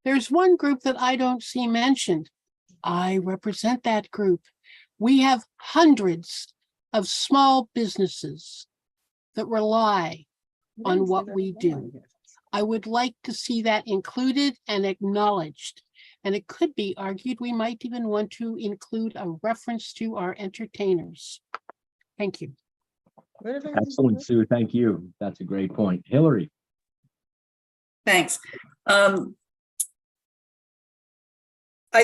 Speaker 14: There's one group that I don't see mentioned. I represent that group. We have hundreds of small businesses that rely on what we do. I would like to see that included and acknowledged. And it could be argued we might even want to include a reference to our entertainers. Thank you.
Speaker 3: Excellent, Sue. Thank you. That's a great point. Hillary.
Speaker 9: Thanks. I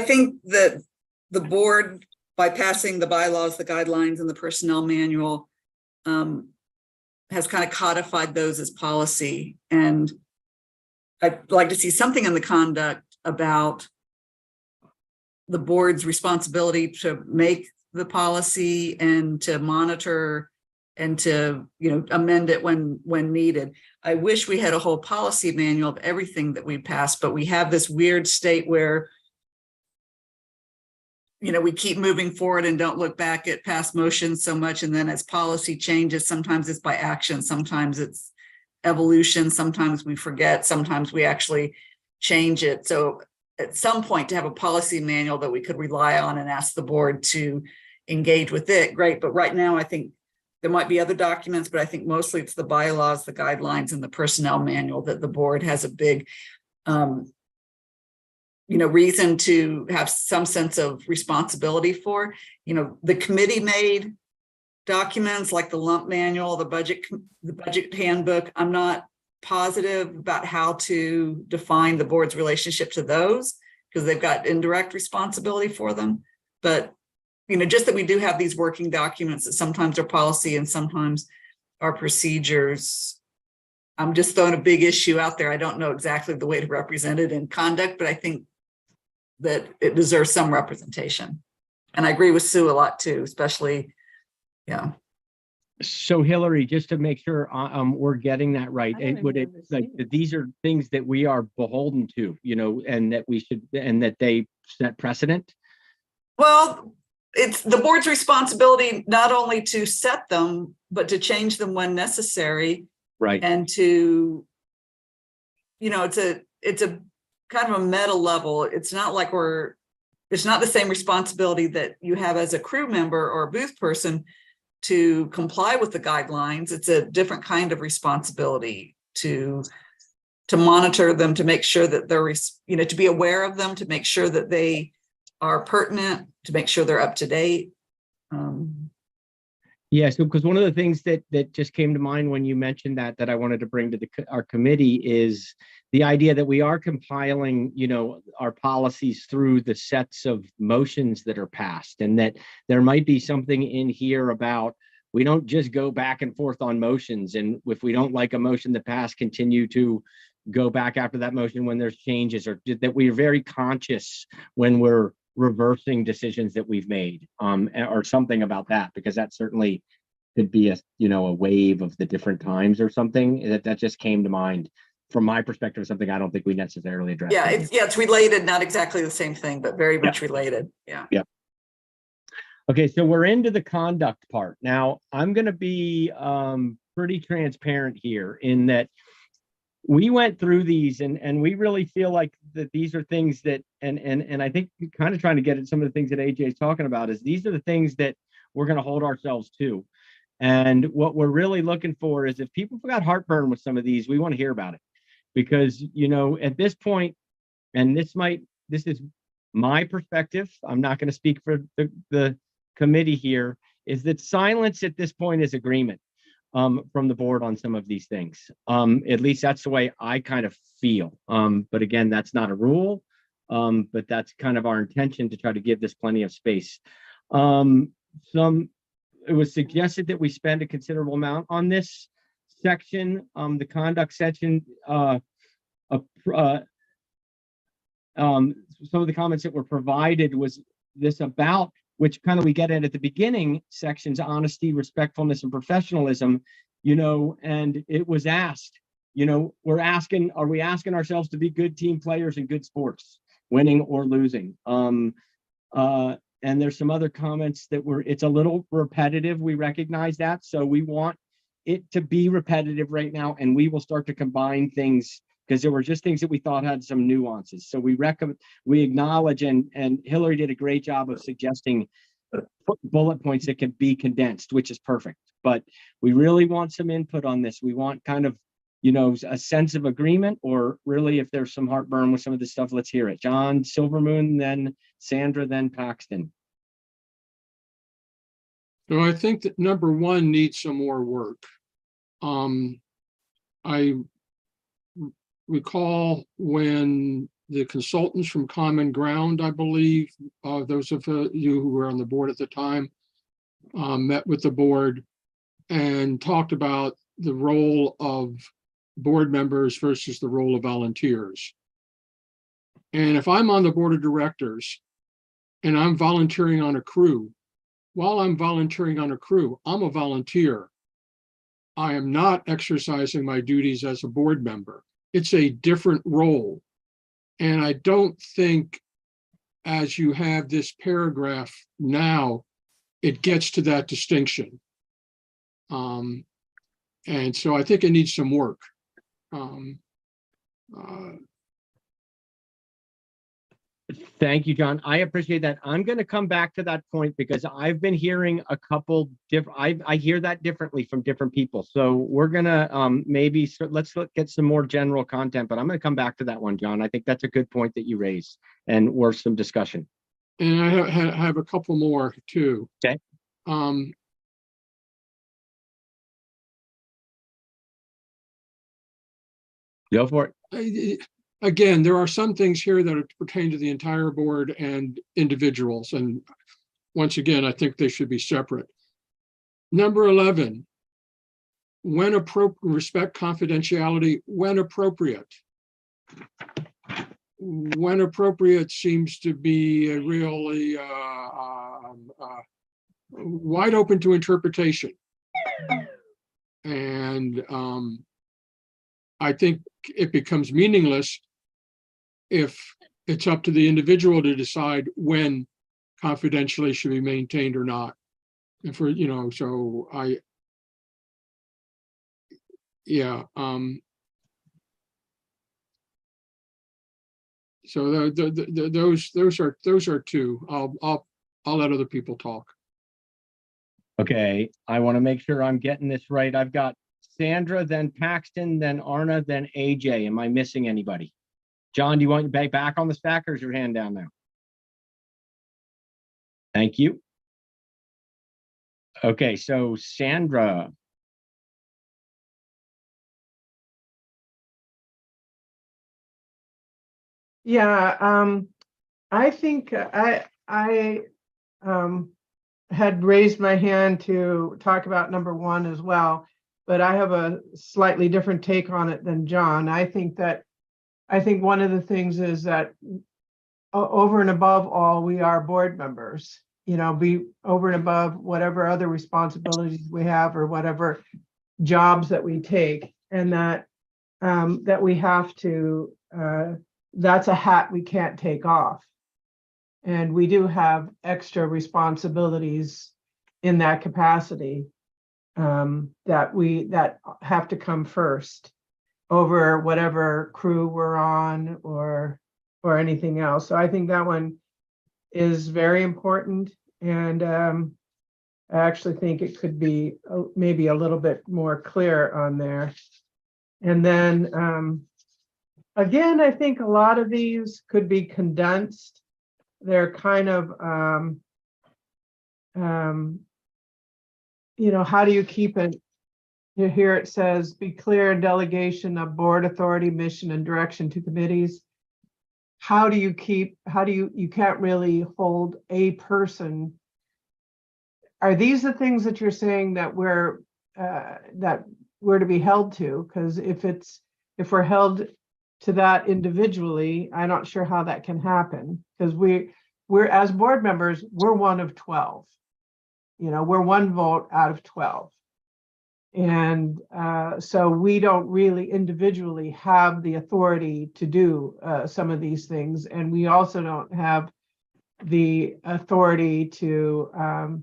Speaker 9: think that the board, by passing the bylaws, the guidelines, and the personnel manual, has kind of codified those as policy. And I'd like to see something in the conduct about the board's responsibility to make the policy and to monitor and to, amend it when needed. I wish we had a whole policy manual of everything that we pass, but we have this weird state where we keep moving forward and don't look back at past motions so much. And then as policy changes, sometimes it's by action, sometimes it's evolution, sometimes we forget, sometimes we actually change it. So at some point to have a policy manual that we could rely on and ask the board to engage with it, great. But right now, I think there might be other documents, but I think mostly it's the bylaws, the guidelines, and the personnel manual that the board has a big reason to have some sense of responsibility for. The committee made documents like the lump manual, the budget handbook. I'm not positive about how to define the board's relationship to those because they've got indirect responsibility for them. But, just that we do have these working documents that sometimes are policy and sometimes are procedures. I'm just throwing a big issue out there. I don't know exactly the way to represent it in conduct, but I think that it deserves some representation. And I agree with Sue a lot too, especially,
Speaker 3: So Hillary, just to make sure we're getting that right, these are things that we are beholden to, and that we should, and that they set precedent?
Speaker 9: Well, it's the board's responsibility not only to set them, but to change them when necessary.
Speaker 3: Right.
Speaker 9: And to, it's a kind of a meta level. It's not like it's not the same responsibility that you have as a crew member or a booth person to comply with the guidelines. It's a different kind of responsibility to monitor them, to make sure that they're, to be aware of them, to make sure that they are pertinent, to make sure they're up to date.
Speaker 3: Yeah, so because one of the things that just came to mind when you mentioned that I wanted to bring to our committee is the idea that we are compiling, our policies through the sets of motions that are passed, and that there might be something in here about we don't just go back and forth on motions, and if we don't like a motion that passed, continue to go back after that motion when there's changes, or that we are very conscious when we're reversing decisions that we've made, or something about that, because that certainly could be a wave of the different times or something that just came to mind from my perspective, something I don't think we necessarily addressed.
Speaker 9: Yeah, it's related, not exactly the same thing, but very much related. Yeah.
Speaker 3: Okay, so we're into the conduct part. Now, I'm going to be pretty transparent here in that we went through these and we really feel like that these are things that, and I think kind of trying to get at some of the things that AJ is talking about, is these are the things that we're going to hold ourselves to. And what we're really looking for is if people got heartburn with some of these, we want to hear about it. Because, at this point, and this is my perspective, I'm not going to speak for the committee here, is that silence at this point is agreement from the board on some of these things. At least that's the way I kind of feel. But again, that's not a rule, but that's kind of our intention to try to give this plenty of space. It was suggested that we spend a considerable amount on this section, the conduct section. Some of the comments that were provided was this about, which kind of we get at the beginning sections, honesty, respectfulness, and professionalism, and it was asked, are we asking ourselves to be good team players in good sports, winning or losing? And there's some other comments that it's a little repetitive. We recognize that. So we want it to be repetitive right now, and we will start to combine things because there were just things that we thought had some nuances. So we acknowledge, and Hillary did a great job of suggesting bullet points that can be condensed, which is perfect. But we really want some input on this. We want kind of, a sense of agreement, or really if there's some heartburn with some of this stuff, let's hear it. John Silvermoon, then Sandra, then Paxton.
Speaker 12: So I think that number one needs some more work. I recall when the consultants from Common Ground, I believe, those of you who were on the board at the time, met with the board and talked about the role of board members versus the role of volunteers. And if I'm on the board of directors and I'm volunteering on a crew, while I'm volunteering on a crew, I'm a volunteer. I am not exercising my duties as a board member. It's a different role. And I don't think, as you have this paragraph now, it gets to that distinction. And so I think it needs some work.
Speaker 3: Thank you, John. I appreciate that. I'm going to come back to that point because I've been hearing a couple different, I hear that differently from different people. So we're going to let's get some more general content, but I'm going to come back to that one, John. I think that's a good point that you raised and worth some discussion.
Speaker 12: And I have a couple more too.
Speaker 3: Okay. Go for it.
Speaker 12: Again, there are some things here that pertain to the entire board and individuals. And once again, I think they should be separate. Number 11, when appropriate, respect confidentiality when appropriate. When appropriate seems to be a really wide open to interpretation. And I think it becomes meaningless if it's up to the individual to decide when confidentially should be maintained or not. And for, so So those are two. I'll let other people talk.
Speaker 3: Okay, I want to make sure I'm getting this right. I've got Sandra, then Paxton, then Arna, then AJ. Am I missing anybody? John, do you want your back on the stack or is your hand down now? Thank you. Okay, so Sandra.
Speaker 8: Yeah, I think had raised my hand to talk about number one as well, but I have a slightly different take on it than John. I think one of the things is that over and above all, we are board members, you know, be over and above whatever other responsibilities we have or whatever jobs that we take, and that we have to, that's a hat we can't take off. And we do have extra responsibilities in that capacity that have to come first over whatever crew we're on or anything else. So I think that one is very important, and I actually think it could be maybe a little bit more clear on there. And then again, I think a lot of these could be condensed. They're kind of, you know, how do you keep it? Here it says, be clear in delegation of board authority, mission, and direction to committees. How do you you can't really hold a person. Are these the things that you're saying that we're to be held to? Because if we're held to that individually, I'm not sure how that can happen, because we're as board members, we're one of 12. You know, we're one vote out of 12. And so we don't really individually have the authority to do some of these things. And we also don't have the authority to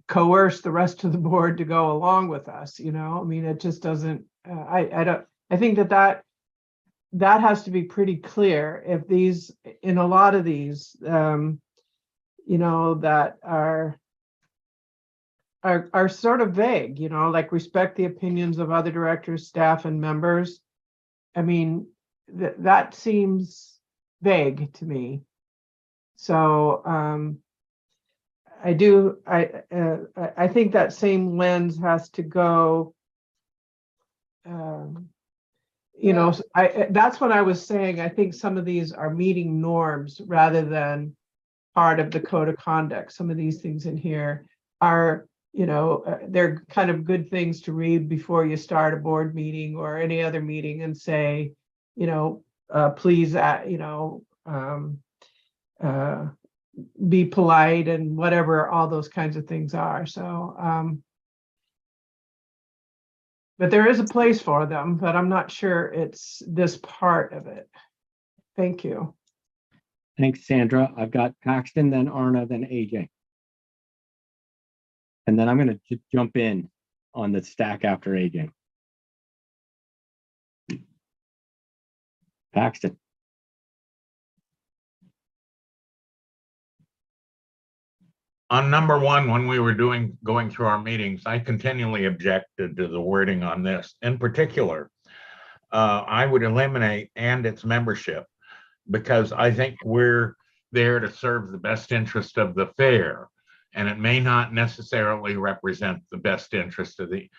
Speaker 8: coerce the rest of the board to go along with us. You know, I mean, it just doesn't, I think that has to be pretty clear. If these, in a lot of these, you know, that are sort of vague, you know, like respect the opinions of other directors, staff, and members. I mean, that seems vague to me. So I think that same lens has to go. You know, that's what I was saying. I think some of these are meeting norms rather than part of the code of conduct. Some of these things in here are, you know, they're kind of good things to read before you start a board meeting or any other meeting and say, you know, please, you know, be polite and whatever all those kinds of things are. So, but there is a place for them, but I'm not sure it's this part of it. Thank you.
Speaker 3: Thanks, Sandra. I've got Paxton, then Arna, then AJ. And then I'm going to jump in on the stack after AJ. Paxton.
Speaker 13: On number one, when we were going through our meetings, I continually objected to the wording on this. In particular, I would eliminate "and its membership," because I think we're there to serve the best interest of the fair, and it may not necessarily represent the best interest of the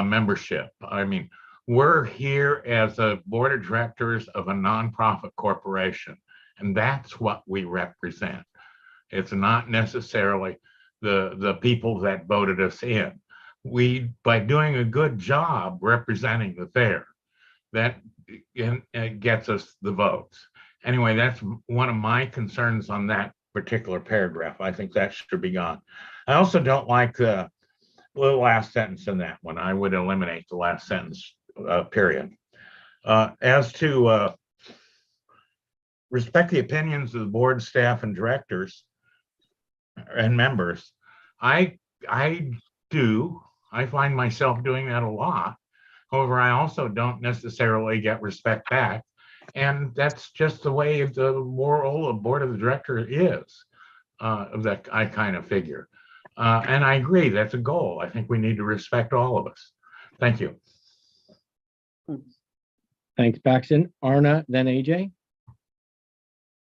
Speaker 13: membership. I mean, we're here as a board of directors of a nonprofit corporation, and that's what we represent. It's not necessarily the people that voted us in. By doing a good job representing the fair, that gets us the votes. Anyway, that's one of my concerns on that particular paragraph. I think that should be gone. I also don't like the last sentence in that one. I would eliminate the last sentence, period. As to respect the opinions of the board, staff, and directors and members, I find myself doing that a lot. However, I also don't necessarily get respect back. And that's just the way the role of board of the director is, that I kind of figure. And I agree, that's a goal. I think we need to respect all of us. Thank you.
Speaker 3: Thanks, Paxton. Arna, then AJ.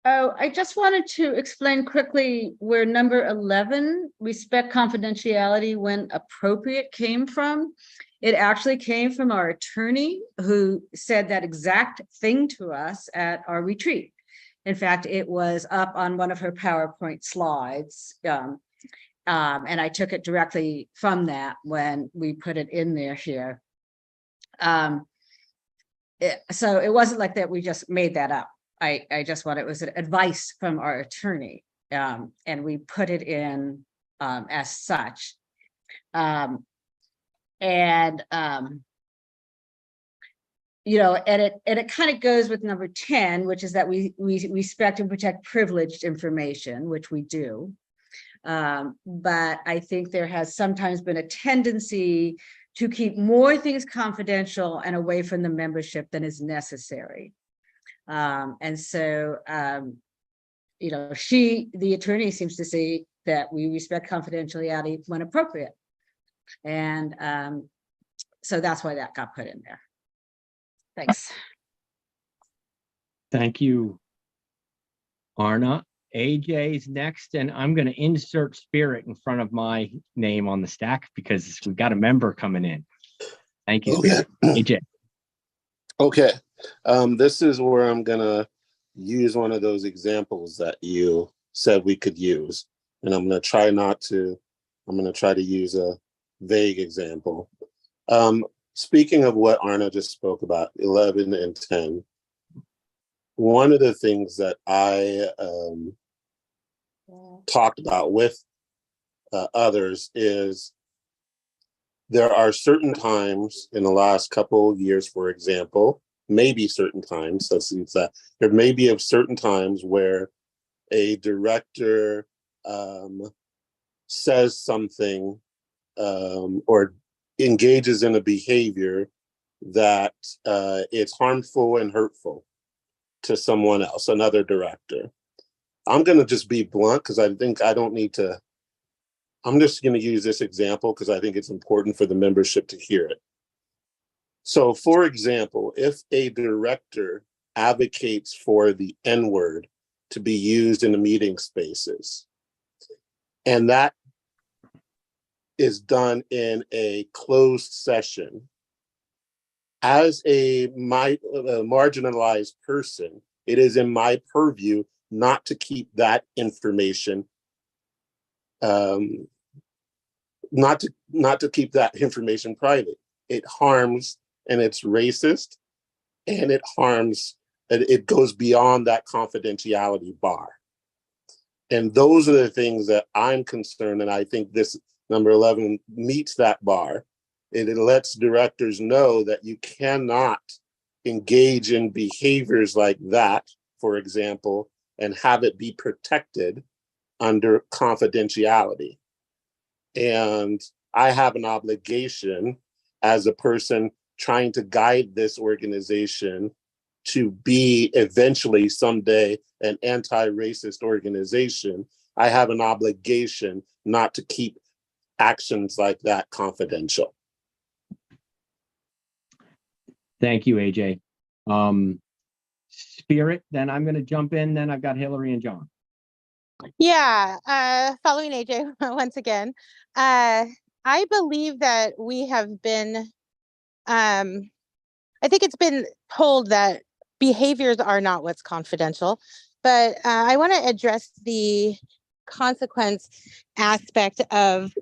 Speaker 6: Oh, I just wanted to explain quickly where number 11, respect confidentiality when appropriate, came from. It actually came from our attorney who said that exact thing to us at our retreat. In fact, it was up on one of her PowerPoint slides. And I took it directly from that when we put it in there here. So it wasn't like that we just made that up. I just want, it was advice from our attorney, and we put it in as such. You know, and it kind of goes with number 10, which is that we respect and protect privileged information, which we do. But I think there has sometimes been a tendency to keep more things confidential and away from the membership than is necessary. And so, you know, the attorney seems to say that we respect confidentiality when appropriate. And so that's why that got put in there. Thanks.
Speaker 3: Thank you, Arna. AJ's next, and I'm going to insert Spirit in front of my name on the stack because we've got a member coming in. Thank you,
Speaker 5: Okay.
Speaker 3: AJ.
Speaker 5: Okay. This is where I'm gonna use one of those examples that you said we could use. And I'm gonna try to use a vague example. Speaking of what Arna just spoke about, 11 and 10, one of the things that I talked about with others is there are certain times in the last couple of years, for example, maybe certain times, there may be of certain times where a director says something or engages in a behavior that is harmful and hurtful to someone else, another director. I'm going to just be blunt because I think I don't need to. I'm just going to use this example because I think it's important for the membership to hear it. So, for example, if a director advocates for the N-word to be used in the meeting spaces, and that is done in a closed session, as a marginalized person, it is in my purview not to keep that information, not to keep that information private. It harms, and it's racist, and it harms, and it goes beyond that confidentiality bar. And those are the things that I'm concerned, and I think this number 11 meets that bar. And it lets directors know that you cannot engage in behaviors like that, for example, and have it be protected under confidentiality. And I have an obligation as a person trying to guide this organization to be eventually someday an anti-racist organization. I have an obligation not to keep actions like that confidential.
Speaker 3: Thank you, AJ. Spirit, then I'm going to jump in. Then I've got Hillary and John.
Speaker 15: Yeah, following AJ once again, I believe that we have been, I think it's been told that behaviors are not what's confidential, but I want to address the consequence aspect of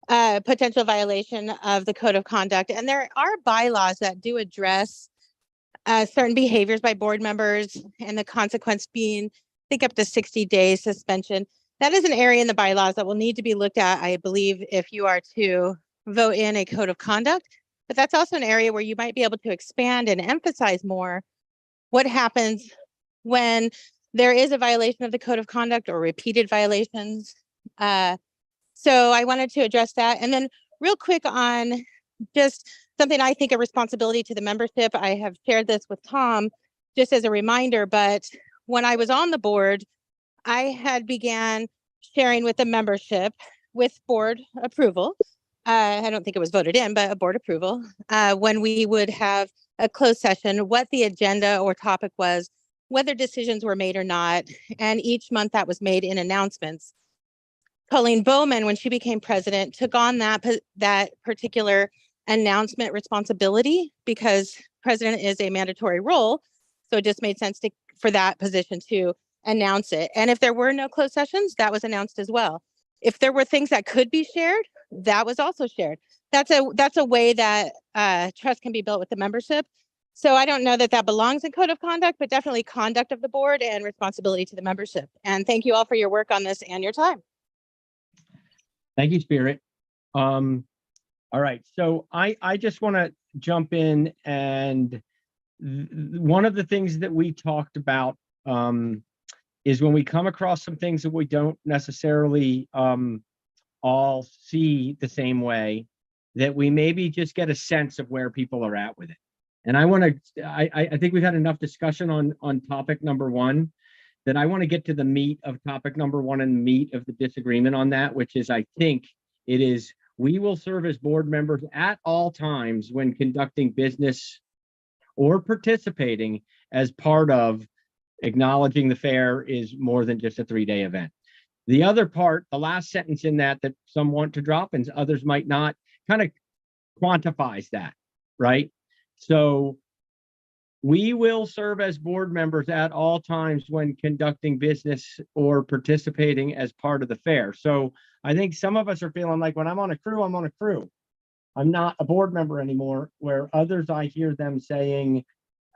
Speaker 15: potential violation of the code of conduct. And there are bylaws that do address certain behaviors by board members, and the consequence being, I think, up to 60 days suspension. That is an area in the bylaws that will need to be looked at, I believe, if you are to vote in a code of conduct. But that's also an area where you might be able to expand and emphasize more what happens when there is a violation of the code of conduct or repeated violations. So I wanted to address that. And then real quick on just something I think a responsibility to the membership. I have shared this with Tom. just as a reminder, but when I was on the board, I had began sharing with the membership with board approval. I don't think it was voted in, but a board approval, when we would have a closed session, what the agenda or topic was, whether decisions were made or not. And each month that was made in announcements. Colleen Bowman, when she became president, took on that particular announcement responsibility because president is a mandatory role. So it just made sense for that position to announce it. And if there were no closed sessions, that was announced as well. If there were things that could be shared, that was also shared. That's a way that trust can be built with the membership. So I don't know that that belongs in code of conduct, but definitely conduct of the board and responsibility to the membership. And thank you all for your work on this and your time.
Speaker 3: Thank you, Spirit. All right, so I just want to jump in, and one of the things that we talked about is when we come across some things that we don't necessarily all see the same way, that we maybe just get a sense of where people are at with it. And I think we've had enough discussion on topic number one, that I want to get to the meat of topic number one and the meat of the disagreement on that, which is, I think it is, we will serve as board members at all times when conducting business or participating as part of acknowledging the fair is more than just a 3-day event. The other part, the last sentence in that some want to drop and others might not, kind of quantifies that, right? So we will serve as board members at all times when conducting business or participating as part of the fair. So I think some of us are feeling like, when I'm on a crew, I'm on a crew. I'm not a board member anymore, where others, I hear them saying,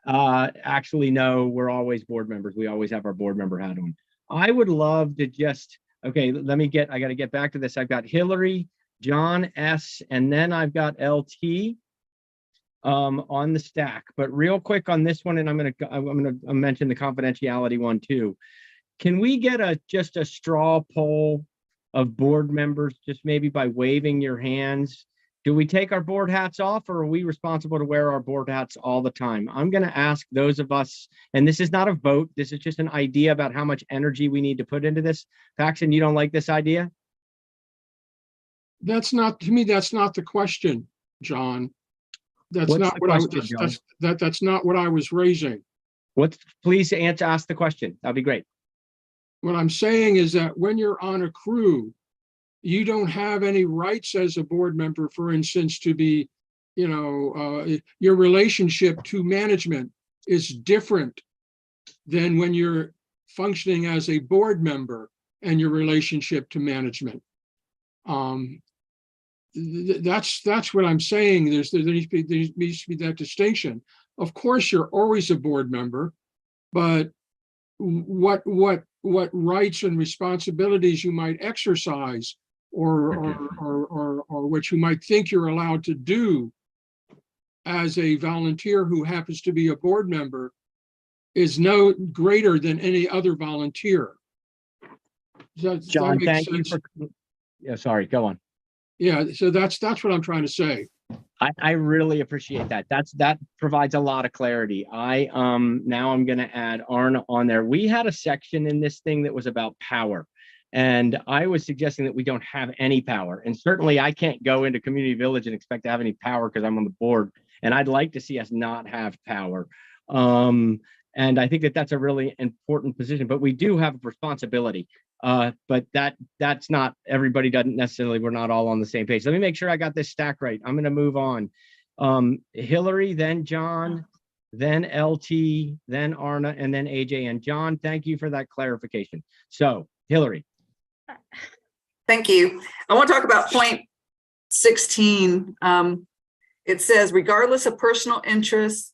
Speaker 3: actually, no, we're always board members. We always have our board member hat on. I would love to just, okay, I got to get back to this. I've got Hillary, John S., and then I've got LT on the stack. But real quick on this one, and I'm gonna mention the confidentiality one too. Can we get just a straw poll of board members, just maybe by waving your hands? Do we take our board hats off, or are we responsible to wear our board hats all the time? I'm going to ask those of us, and this is not a vote, this is just an idea about how much energy we need to put into this. Paxton, you don't like this idea?
Speaker 12: That's not, to me, that's not the question, John. That's
Speaker 3: What's
Speaker 12: not
Speaker 3: the
Speaker 12: what I
Speaker 3: question,
Speaker 12: was,
Speaker 3: John?
Speaker 12: that's not what I was raising.
Speaker 3: Please ask the question. That'd be great.
Speaker 12: What I'm saying is that when you're on a crew, you don't have any rights as a board member, for instance, to be, your relationship to management is different than when you're functioning as a board member and your relationship to management. That's what I'm saying. There needs to be that distinction. Of course, you're always a board member, but what rights and responsibilities you might exercise, or what you might think you're allowed to do as a volunteer who happens to be a board member, is no greater than any other volunteer.
Speaker 3: John, thank you for. Yeah, sorry, go on.
Speaker 12: Yeah, so that's what I'm trying to say.
Speaker 3: I really appreciate that. That provides a lot of clarity. Now I'm going to add Arna on there. We had a section in this thing that was about power, and I was suggesting that we don't have any power. And certainly I can't go into Community Village and expect to have any power because I'm on the board, and I'd like to see us not have power. And I think that's a really important position, but we do have a responsibility. But that's not, everybody doesn't necessarily, we're not all on the same page. Let me make sure I got this stack right. I'm going to move on. Hillary, then John, then LT, then Arna, and then AJ. And John, thank you for that clarification. So Hillary.
Speaker 9: Thank you. I want to talk about point 16. It says, regardless of personal interests,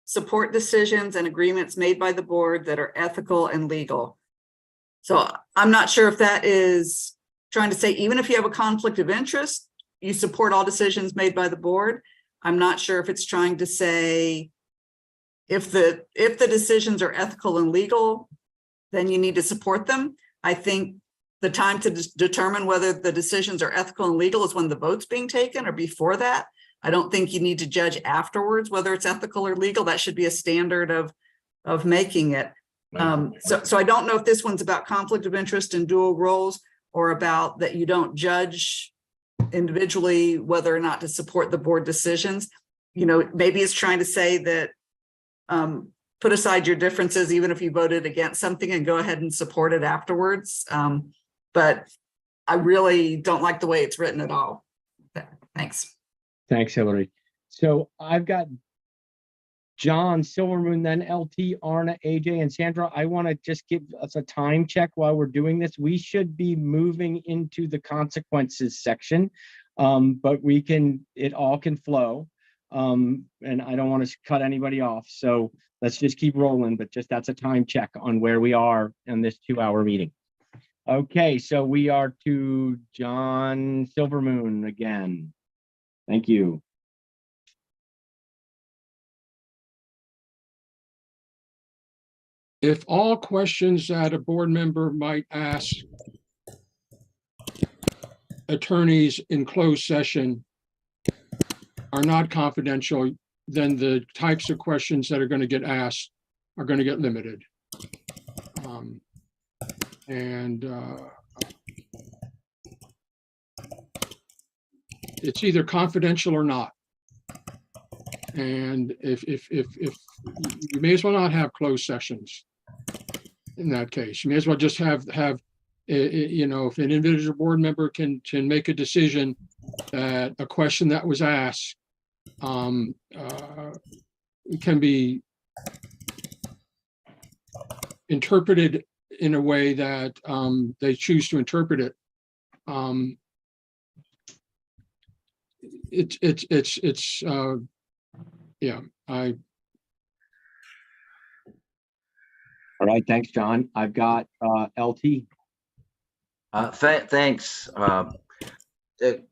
Speaker 9: support decisions and agreements made by the board that are ethical and legal. So I'm not sure if that is trying to say, even if you have a conflict of interest, you support all decisions made by the board. I'm not sure if it's trying to say, if the decisions are ethical and legal, then you need to support them. I think the time to determine whether the decisions are ethical and legal is when the vote's being taken, or before that. I don't think you need to judge afterwards whether it's ethical or legal. That should be a standard of of making it. So I don't know if this one's about conflict of interest and dual roles, or about that you don't judge individually whether or not to support the board decisions. You know, maybe it's trying to say that put aside your differences, even if you voted against something, and go ahead and support it afterwards. But I really don't like the way it's written at all. Thanks.
Speaker 3: Thanks, Hillary. So I've got John, Silvermoon, then LT, Arna, AJ, and Sandra. I want to just give us a time check while we're doing this. We should be moving into the consequences section, but it all can flow. And I don't want to cut anybody off. So let's just keep rolling, but just that's a time check on where we are in this 2-hour meeting. Okay, so we are to John Silvermoon again. Thank you.
Speaker 12: If all questions that a board member might ask attorneys in closed session are not confidential, then the types of questions that are going to get asked are going to get limited. It's either confidential or not. And if you may as well not have closed sessions in that case. You may as well just have you know, if an individual board member can make a decision that a question that was asked can be interpreted in a way that they choose to interpret it. Yeah,
Speaker 3: All right, thanks, John. I've got LT.
Speaker 16: Thanks. A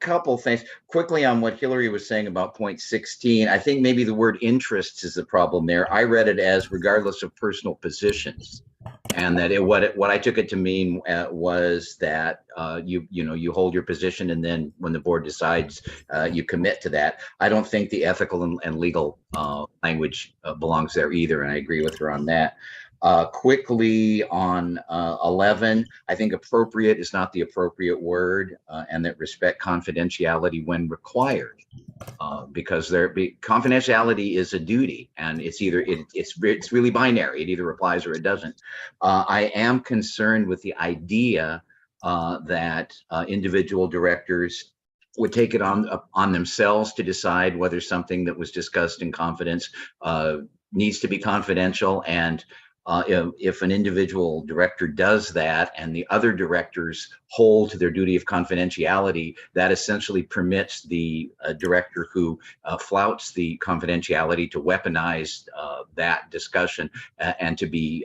Speaker 16: couple things quickly on what Hillary was saying about point 16. I think maybe the word interests is the problem there. I read it as regardless of personal positions, and that what I took it to mean was that you hold your position, and then when the board decides, you commit to that. I don't think the ethical and legal language belongs there either, and I agree with her on that. Quickly on 11, I think appropriate is not the appropriate word, and that respect confidentiality when required, because confidentiality is a duty, and it's either it's really binary. It either applies or it doesn't. I am concerned with the idea that individual directors would take it on themselves to decide whether something that was discussed in confidence needs to be confidential, and if an individual director does that and the other directors hold to their duty of confidentiality, that essentially permits the director who flouts the confidentiality to weaponize that discussion and to be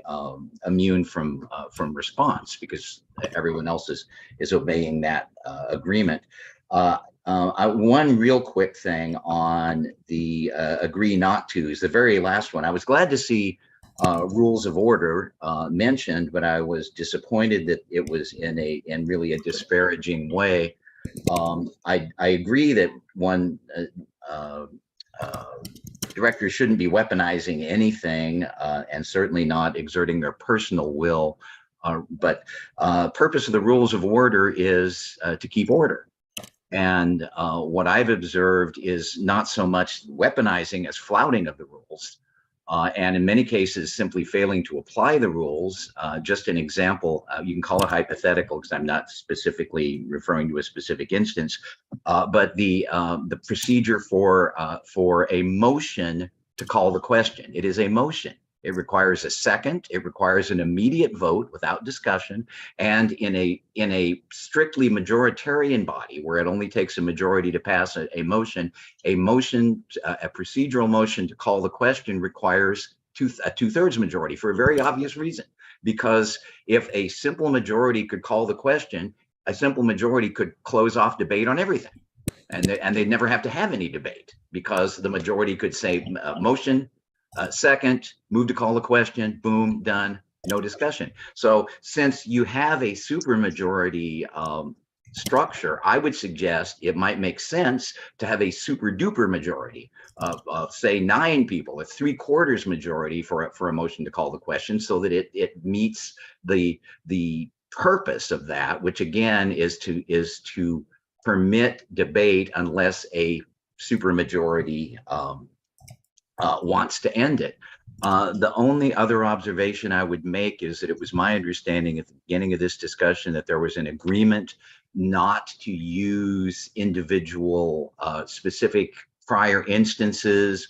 Speaker 16: immune from response, because everyone else is obeying that agreement. One real quick thing on the agree not to is the very last one. I was glad to see rules of order mentioned, but I was disappointed that it was in really a disparaging way. I agree that directors shouldn't be weaponizing anything, and certainly not exerting their personal will. But purpose of the rules of order is to keep order. And what I've observed is not so much weaponizing as flouting of the rules. And in many cases, simply failing to apply the rules. Just an example, you can call it hypothetical because I'm not specifically referring to a specific instance, but the procedure for a motion to call the question. It is a motion. It requires a second. It requires an immediate vote without discussion. And in a strictly majoritarian body where it only takes a majority to pass a motion, a procedural motion to call the question requires a two-thirds majority for a very obvious reason. Because if a simple majority could call the question, a simple majority could close off debate on everything. And they'd never have to have any debate, because the majority could say motion, second, move to call the question, boom, done, no discussion. So since you have a supermajority structure, I would suggest it might make sense to have a super duper majority of say 9 people, a 3/4 majority for a motion to call the question, so that it meets the purpose of that, which again is to permit debate unless a supermajority wants to end it. The only other observation I would make is that it was my understanding at the beginning of this discussion that there was an agreement not to use individual specific prior instances,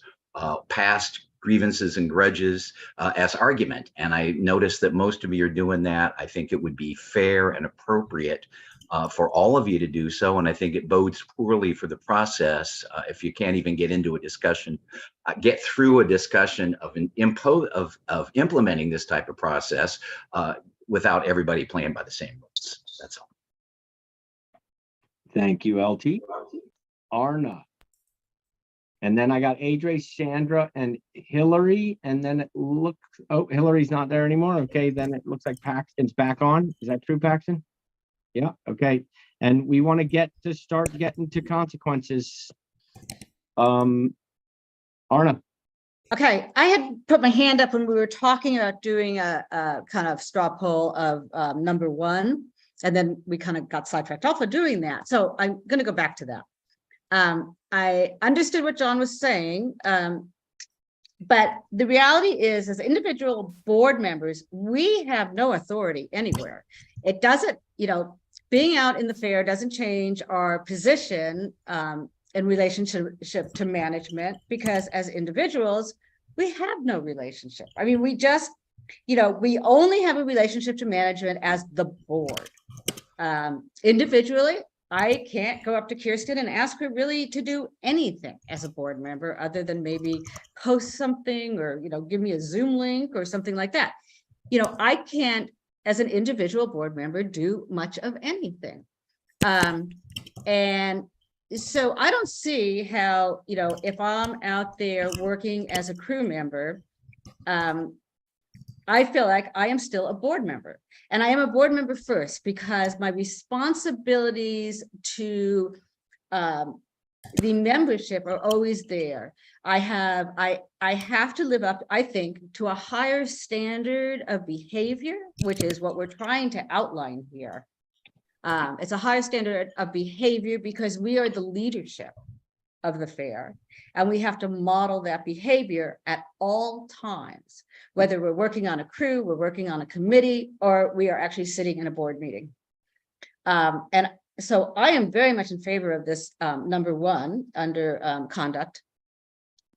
Speaker 16: past grievances and grudges as argument. And I noticed that most of you are doing that. I think it would be fair and appropriate for all of you to do so. And I think it bodes poorly for the process if you can't even get into a discussion, get through a discussion of implementing this type of process without everybody playing by the same rules. That's all.
Speaker 3: Thank you, LT. Arna. And then I got Adre, Sandra, and Hillary. And then it looks, oh, Hillary's not there anymore. Okay, then it looks like Paxton's back on. Is that true, Paxton? Yeah, okay. And we want to start getting to consequences. Arna.
Speaker 6: Okay, I had put my hand up when we were talking about doing a kind of straw poll of number 1, and then we kind of got sidetracked off of doing that. So I'm going to go back to that. I understood what John was saying, but the reality is, as individual board members, we have no authority anywhere. It doesn't, being out in the fair doesn't change our position in relationship to management, because as individuals, we have no relationship. I mean, we just, we only have a relationship to management as the board. Individually, I can't go up to Kirsten and ask her really to do anything as a board member other than maybe post something or, give me a Zoom link or something like that. I can't, as an individual board member, do much of anything. And so I don't see how, if I'm out there working as a crew member, I feel like I am still a board member, and I am a board member first because my responsibilities to the membership are always there. I have to live up, I think, to a higher standard of behavior, which is what we're trying to outline here. It's a higher standard of behavior because we are the leadership of the fair, and we have to model that behavior at all times, whether we're working on a crew, we're working on a committee, or we are actually sitting in a board meeting. And so I am very much in favor of this number 1 under conduct,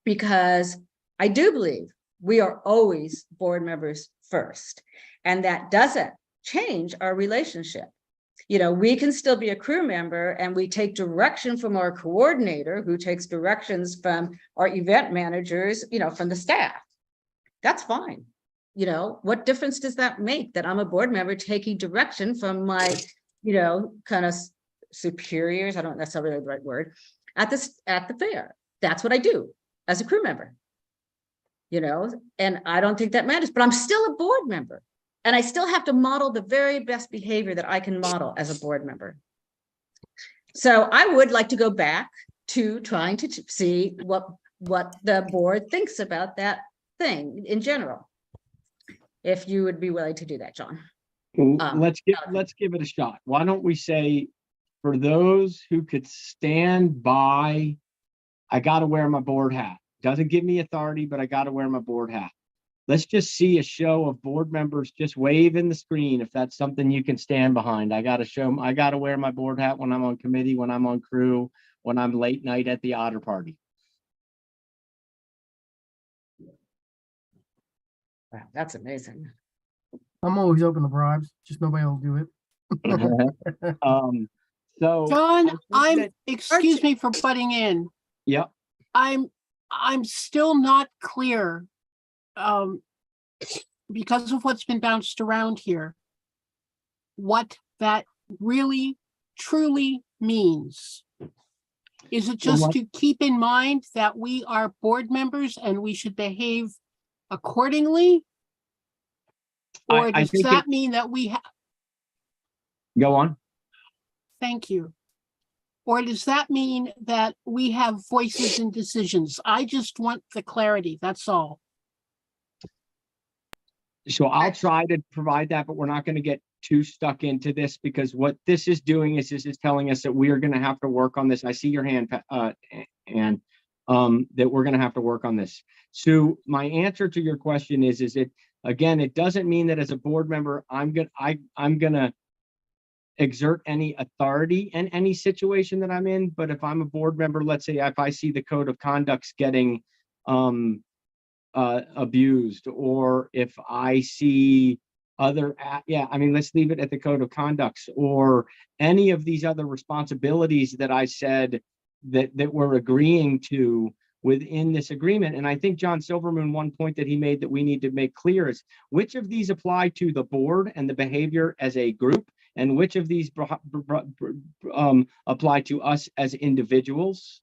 Speaker 6: because I do believe we are always board members first, and that doesn't change our relationship. We can still be a crew member and we take direction from our coordinator, who takes directions from our event managers, from the staff. That's fine. What difference does that make that I'm a board member taking direction from my, kind of superiors? I don't, that's not really the right word, at the fair. That's what I do as a crew member, and I don't think that matters, but I'm still a board member. And I still have to model the very best behavior that I can model as a board member. So I would like to go back to trying to see what the board thinks about that thing in general. If you would be willing to do that, John.
Speaker 3: Let's give it a shot. Why don't we say, for those who could stand by, I got to wear my board hat. Doesn't give me authority, but I got to wear my board hat. Let's just see a show of board members just waving the screen if that's something you can stand behind. I got to wear my board hat when I'm on committee, when I'm on crew, when I'm late night at the Otter Party.
Speaker 6: Wow, that's amazing.
Speaker 11: I'm always open to bribes, just nobody will do it.
Speaker 3: So
Speaker 14: John, excuse me for butting in.
Speaker 3: Yeah.
Speaker 14: I'm still not clear. Because of what's been bounced around here, what that really truly means. Is it just to keep in mind that we are board members and we should behave accordingly? Or does that mean that we have?
Speaker 3: Go on.
Speaker 14: Thank you. Or does that mean that we have voices in decisions? I just want the clarity, that's all.
Speaker 3: So I'll try to provide that, but we're not going to get too stuck into this, because what this is doing is this is telling us that we are going to have to work on this. I see your hand, and that we're going to have to work on this. So my answer to your question is it, again, it doesn't mean that as a board member, I'm going to exert any authority in any situation that I'm in. But if I'm a board member, let's say if I see the code of conduct's getting abused, or if I see other, let's leave it at the code of conducts, or any of these other responsibilities that I said that we're agreeing to within this agreement. And I think John Silvermoon, one point that he made that we need to make clear is which of these apply to the board and the behavior as a group, and which of these apply to us as individuals.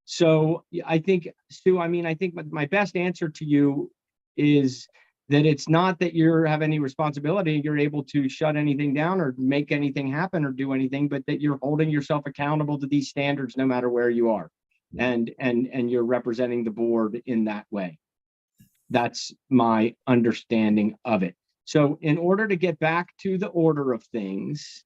Speaker 3: So I think, Sue, I think my best answer to you is that it's not that you have any responsibility, you're able to shut anything down or make anything happen or do anything, but that you're holding yourself accountable to these standards no matter where you are. And you're representing the board in that way. That's my understanding of it. So in order to get back to the order of things,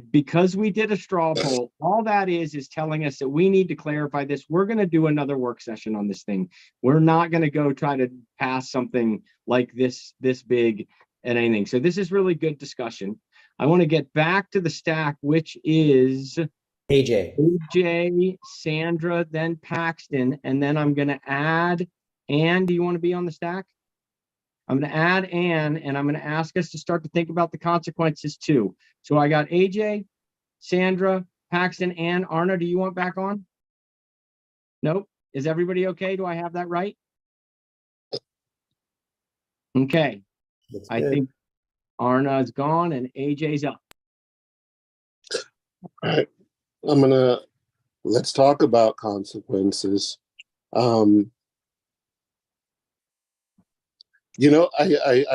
Speaker 3: because we did a straw poll, all that is telling us that we need to clarify this. We're going to do another work session on this thing. We're not going to go try to pass something like this big and anything. So this is really good discussion. I want to get back to the stack, which is AJ, Sandra, then Paxton, and then I'm going to add Ann. Do you want to be on the stack? I'm going to add Ann, and I'm going to ask us to start to think about the consequences too. So I got AJ, Sandra, Paxton, Ann. Arna, do you want back on? Nope. Is everybody okay? Do I have that right? Okay. I think Arna is gone and AJ's up.
Speaker 5: All right. Let's talk about consequences. I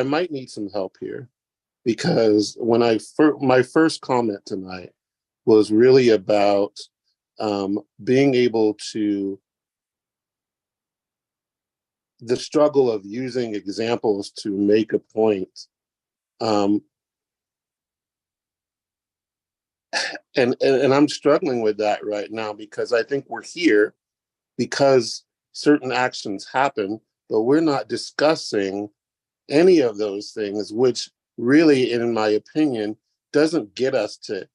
Speaker 5: might need some help here, because when my first comment tonight was really about being able to, the struggle of using examples to make a point. And I'm struggling with that right now, because I think we're here because certain actions happen, but we're not discussing any of those things, which really, in my opinion, doesn't get us to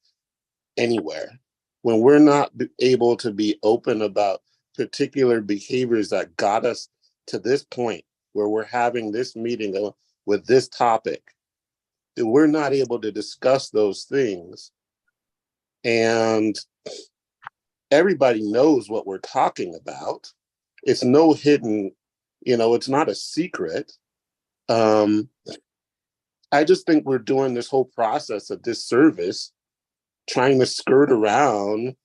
Speaker 5: anywhere. When we're not able to be open about particular behaviors that got us to this point where we're having this meeting with this topic, then we're not able to discuss those things. And everybody knows what we're talking about. It's no hidden, it's not a secret. I just think we're doing this whole process a disservice, trying to skirt around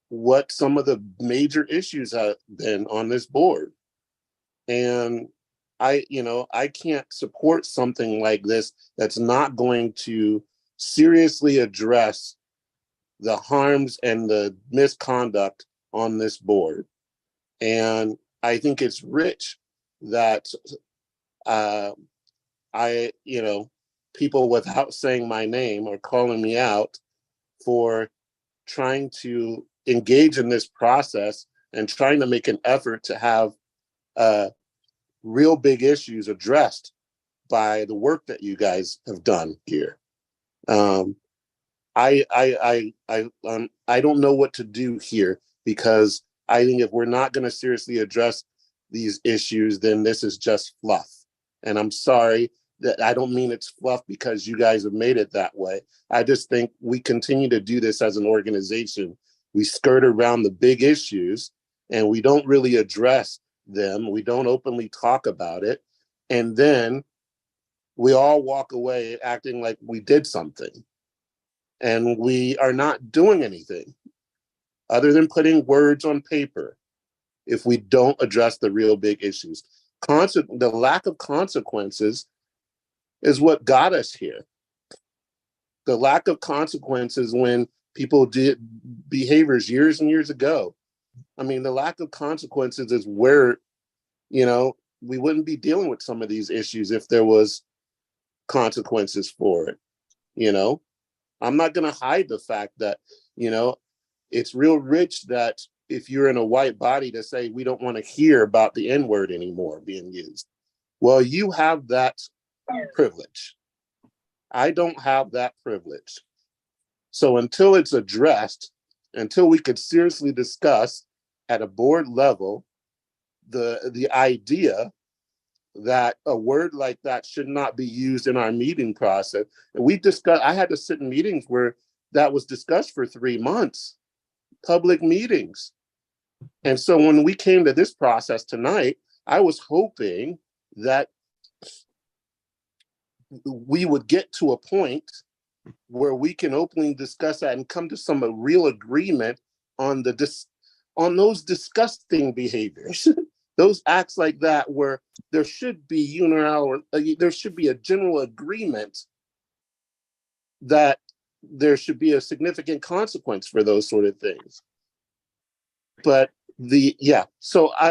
Speaker 5: what some of the major issues have been on this board. And I can't support something like this that's not going to seriously address the harms and the misconduct on this board. And I think it's rich that people without saying my name are calling me out for trying to engage in this process and trying to make an effort to have real big issues addressed by the work that you guys have done here. I don't know what to do here, because I think if we're not going to seriously address these issues, then this is just fluff. And I'm sorry that I don't mean it's fluff because you guys have made it that way. I just think we continue to do this as an organization. We skirt around the big issues and we don't really address them. We don't openly talk about it. And then we all walk away acting like we did something. And we are not doing anything other than putting words on paper if we don't address the real big issues. The lack of consequences is what got us here. the lack of consequences when people did behaviors years and years ago. I mean, the lack of consequences is where, you know, we wouldn't be dealing with some of these issues if there was consequences for it. You know, I'm not going to hide the fact that, you know, it's real rich that if you're in a white body to say, we don't want to hear about the N-word anymore being used. Well, you have that privilege. I don't have that privilege. So until it's addressed, until we could seriously discuss at a board level the idea that a word like that should not be used in our meeting process. And we discussed, I had to sit in meetings where that was discussed for 3 months, public meetings. And so when we came to this process tonight, I was hoping that we would get to a point where we can openly discuss that and come to some real agreement on on those disgusting behaviors, those acts like that, where there should be there should be a general agreement that there should be a significant consequence for those sort of things. But the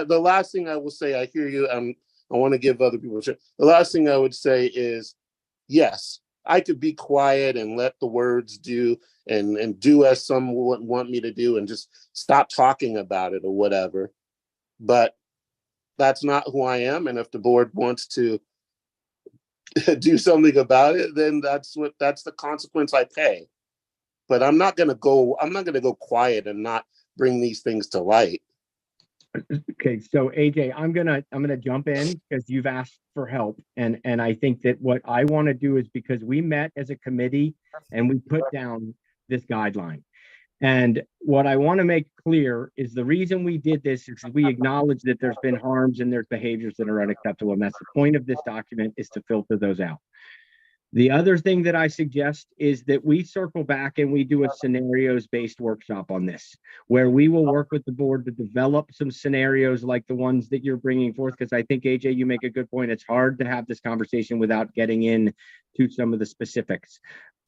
Speaker 5: last thing I will say, I hear you. I want to give other people a chance. The last thing I would say is, yes, I could be quiet and let the words do and do as some want me to do and just stop talking about it or whatever. But that's not who I am. And if the board wants to do something about it, then that's the consequence I pay. But I'm not gonna go quiet and not bring these things to light.
Speaker 3: Okay, so AJ, I'm gonna jump in because you've asked for help, and I think that what I want to do is, because we met as a committee and we put down this guideline, and what I want to make clear is the reason we did this is we acknowledge that there's been harms and there's behaviors that are unacceptable, and that's the point of this document, is to filter those out. The other thing that I suggest is that we circle back and we do a scenarios-based workshop on this, where we will work with the board to develop some scenarios like the ones that you're bringing forth, because I think, AJ, you make a good point. It's hard to have this conversation without getting into some of the specifics.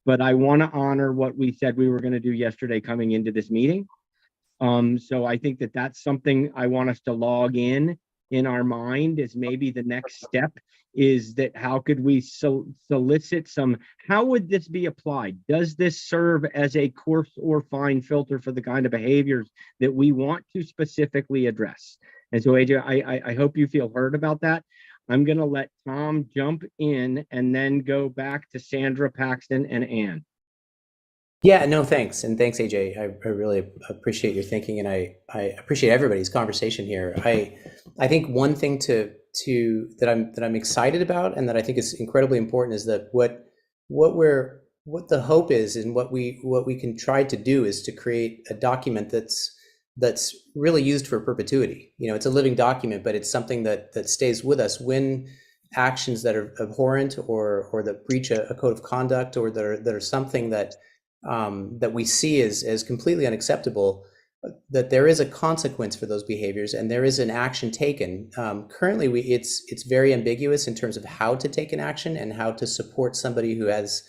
Speaker 3: But I want to honor what we said we were going to do yesterday coming into this meeting. So I think that that's something I want us to log in our mind as maybe the next step, is that how could we solicit some, how would this be applied? Does this serve as a coarse or fine filter for the kind of behaviors that we want to specifically address? And so, AJ, I hope you feel heard about that. I'm going to let Tom jump in and then go back to Sandra, Paxton, and Ann.
Speaker 4: Yeah, no, thanks. And thanks, AJ. I really appreciate your thinking, and I appreciate everybody's conversation here. I think one thing that I'm excited about, and that I think is incredibly important, is that what the hope is, and what we can try to do, is to create a document that's really used for perpetuity. You know, it's a living document, but it's something that stays with us when actions that are abhorrent or that breach a code of conduct, or that are something that we see as completely unacceptable, that there is a consequence for those behaviors and there is an action taken. Currently, it's very ambiguous in terms of how to take an action and how to support somebody who has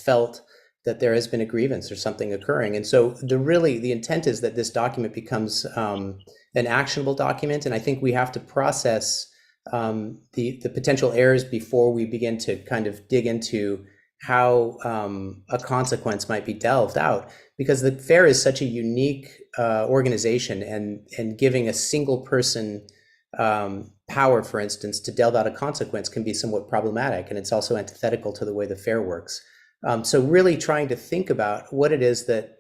Speaker 4: felt that there has been a grievance or something occurring. And so the intent is that this document becomes an actionable document. And I think we have to process the potential errors before we begin to kind of dig into how a consequence might be delved out, because the fair is such a unique organization, and giving a single person power, for instance, to delve out a consequence can be somewhat problematic, and it's also antithetical to the way the fair works. So really trying to think about what it is that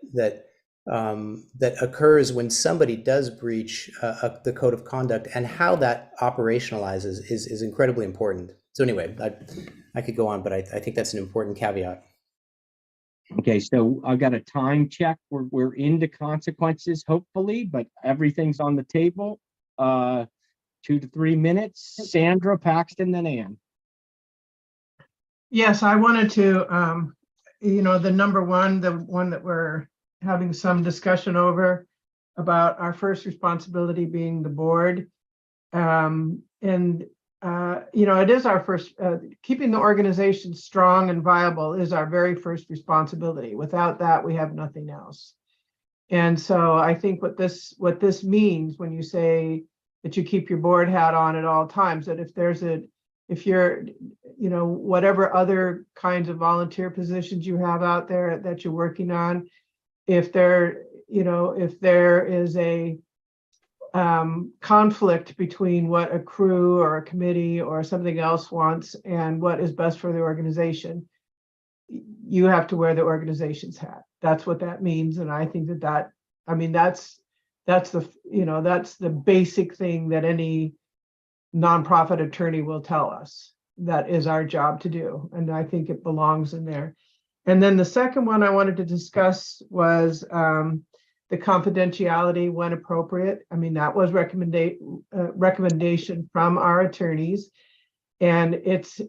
Speaker 4: occurs when somebody does breach the code of conduct, and how that operationalizes is incredibly important. So anyway, I could go on, but I think that's an important caveat.
Speaker 3: Okay, so I've got a time check. We're into consequences, hopefully, but everything's on the table. 2 to 3 minutes. Sandra, Paxton, then Ann.
Speaker 8: Yes, I wanted to, the number one, the one that we're having some discussion over, about our first responsibility being the board. And it is our first, keeping the organization strong and viable is our very first responsibility. Without that, we have nothing else. And so I think what this means when you say that you keep your board hat on at all times, that if you're, whatever other kinds of volunteer positions you have out there that you're working on, if there is a conflict between what a crew or a committee or something else wants and what is best for the organization, you have to wear the organization's hat. That's what that means. And I think that's the basic thing that any nonprofit attorney will tell us. That is our job to do. And I think it belongs in there. And then the second one I wanted to discuss was the confidentiality when appropriate. I mean, that was recommendation from our attorneys. And it's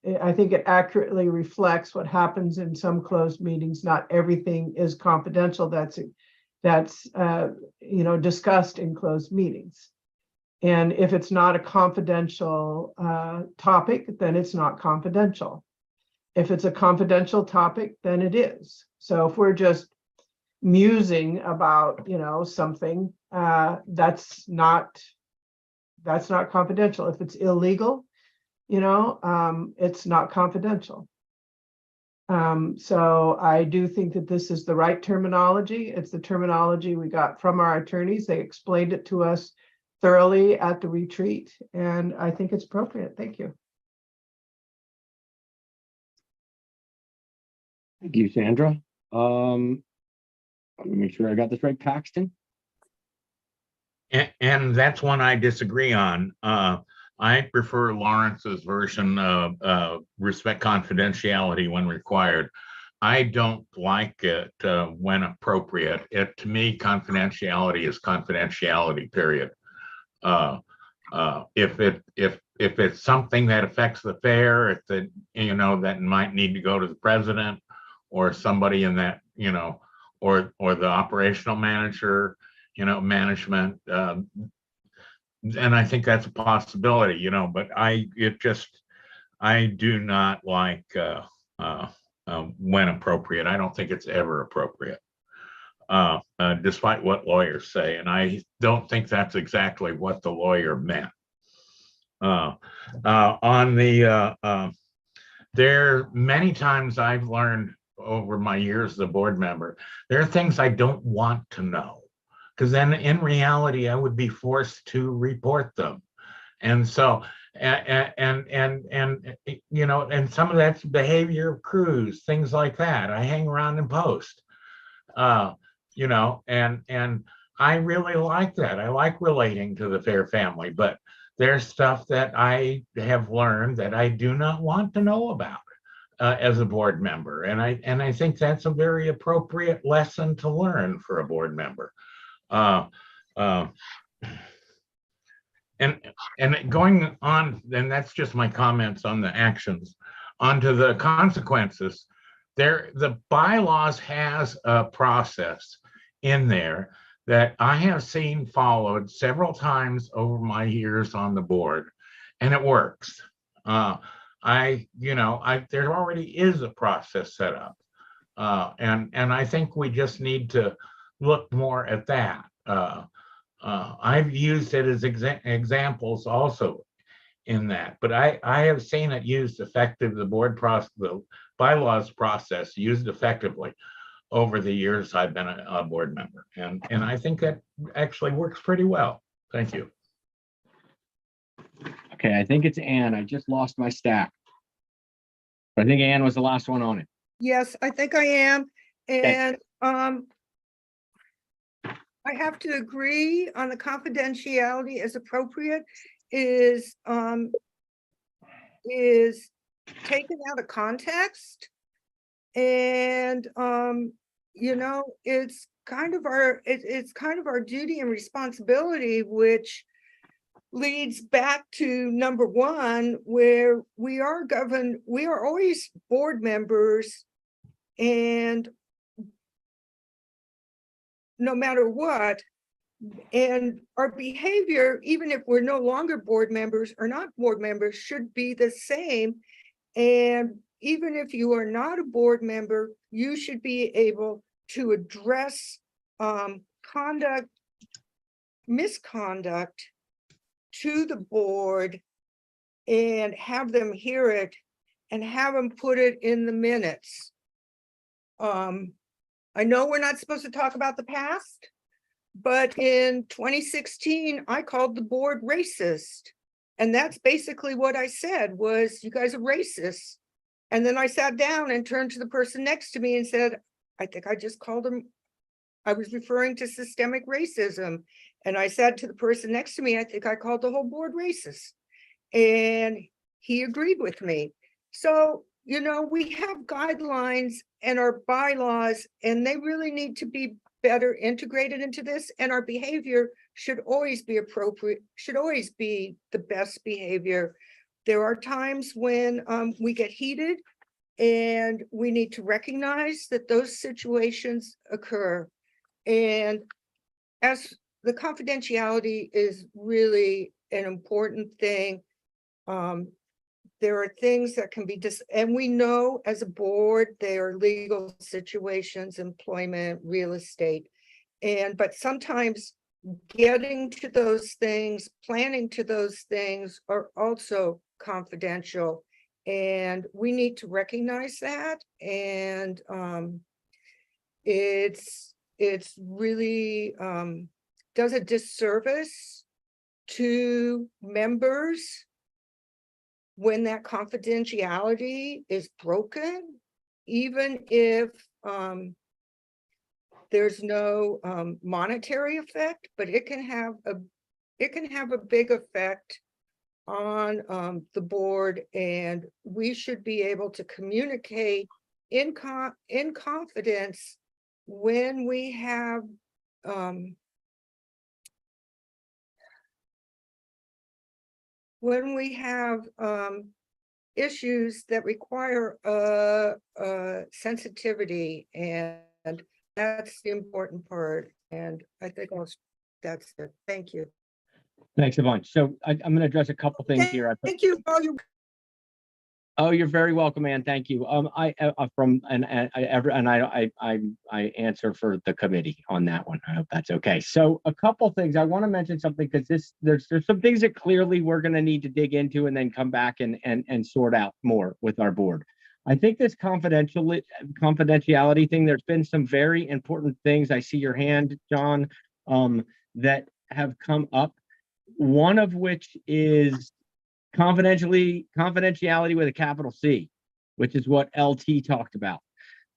Speaker 8: I think it accurately reflects what happens in some closed meetings. Not everything is confidential that's discussed in closed meetings. And if it's not a confidential topic, then it's not confidential. If it's a confidential topic, then it is. So if we're just musing about, something, that's not confidential. If it's illegal, it's not confidential. So I do think that this is the right terminology. It's the terminology we got from our attorneys. They explained it to us thoroughly at the retreat, and I think it's appropriate. Thank you.
Speaker 3: Thank you, Sandra. Let me make sure I got this right. Paxton?
Speaker 13: And that's one I disagree on. I prefer Lawrence's version of respect confidentiality when required. I don't like it when appropriate. To me, confidentiality is confidentiality, period. If it's something that affects the fair, if that might need to go to the president or somebody in that, or the operational manager, management, and I think that's a possibility, but I do not like when appropriate. I don't think it's ever appropriate, despite what lawyers say. And I don't think that's exactly what the lawyer meant. There many times I've learned over my years as a board member, there are things I don't want to know, because then in reality I would be forced to report them. And so and some of that's behavior of crews, things like that. I hang around and post, and I really like that. I like relating to the Fair family, but there's stuff that I have learned that I do not want to know about as a board member. And I think that's a very appropriate lesson to learn for a board member. And going on, and that's just my comments on the actions. Onto the consequences, the bylaws has a process in there that I have seen followed several times over my years on the board, and it works. There already is a process set up, and I think we just need to look more at that. I've used it as examples also in that, but I have seen it used effective, the bylaws process used effectively over the years I've been a board member. And I think that actually works pretty well. Thank you.
Speaker 3: Okay, I think it's Ann. I just lost my stack. I think Ann was the last one on it.
Speaker 17: Yes, I think I am.
Speaker 3: Okay.
Speaker 17: And I have to agree on the confidentiality as appropriate is taken out of context. And it's kind of our duty and responsibility, which leads back to number one, where we are governed, we are always board members, and no matter what, And our behavior, even if we're no longer board members or not board members, should be the same. And even if you are not a board member, you should be able to address misconduct to the board and have them hear it and have them put it in the minutes. I know we're not supposed to talk about the past, but in 2016, I called the board racist. And that's basically what I said was, you guys are racist. And then I sat down and turned to the person next to me and said, I think I just called him, I was referring to systemic racism. And I said to the person next to me, I think I called the whole board racist. And he agreed with me. So, you know, we have guidelines and our bylaws, and they really need to be better integrated into this. And our behavior should always be appropriate, should always be the best behavior. There are times when we get heated, and we need to recognize that those situations occur. And as the confidentiality is really an important thing. There are things that can be and we know as a board, there are legal situations, employment, real estate. But sometimes getting to those things, planning to those things are also confidential. And we need to recognize that. And it's really does a disservice to members when that confidentiality is broken, even if there's no monetary effect, but it can have a big effect on the board, and we should be able to communicate in confidence when we have issues that require sensitivity, and that's the important part. And I think that's it. Thank you.
Speaker 3: Thanks a bunch. So I'm going to address a couple things here.
Speaker 17: Thank you.
Speaker 3: Oh, you're very welcome, Ann. Thank you. I answer for the committee on that one. I hope that's okay. So a couple things. I want to mention something because there's some things that clearly we're going to need to dig into and then come back and sort out more with our board. I think this confidentiality thing, there's been some very important things. I see your hand, John, that have come up. One of which is confidentiality with a capital C, which is what LT talked about.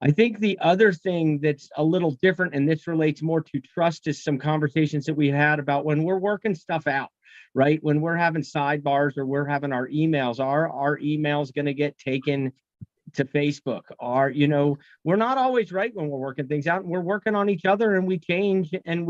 Speaker 3: I think the other thing that's a little different, and this relates more to trust, is some conversations that we had about when we're working stuff out, right? When we're having sidebars or we're having our emails, are our emails going to get taken to Facebook? We're not always right when we're working things out, and we're working on each other, and we change, and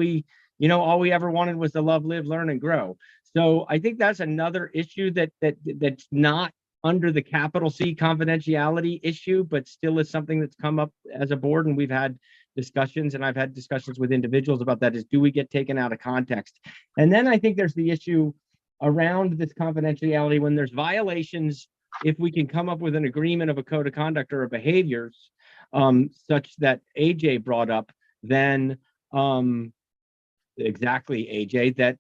Speaker 3: all we ever wanted was to love, live, learn, and grow. So I think that's another issue that's not under the capital C confidentiality issue, but still is something that's come up as a board, and we've had discussions, and I've had discussions with individuals about that, is do we get taken out of context? And then I think there's the issue around this confidentiality when there's violations. If we can come up with an agreement of a code of conduct or a behaviors such that AJ brought up, then exactly, AJ, that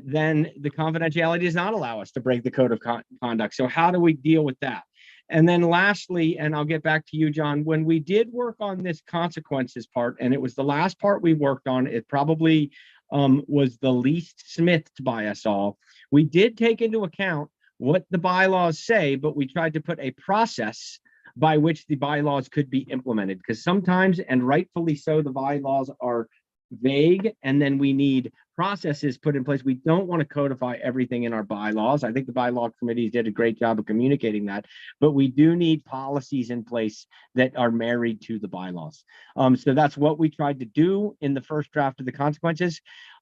Speaker 3: then the confidentiality does not allow us to break the code of conduct. So how do we deal with that? And then lastly, and I'll get back to you, John, when we did work on this consequences part, and it was the last part we worked on, it probably was the least smithed by us all. We did take into account what the bylaws say, but we tried to put a process by which the bylaws could be implemented, because sometimes, and rightfully so, the bylaws are vague, and then we need processes put in place. We don't want to codify everything in our bylaws. I think the bylaw committees did a great job of communicating that, but we do need policies in place that are married to the bylaws. So that's what we tried to do in the first draft of the consequences.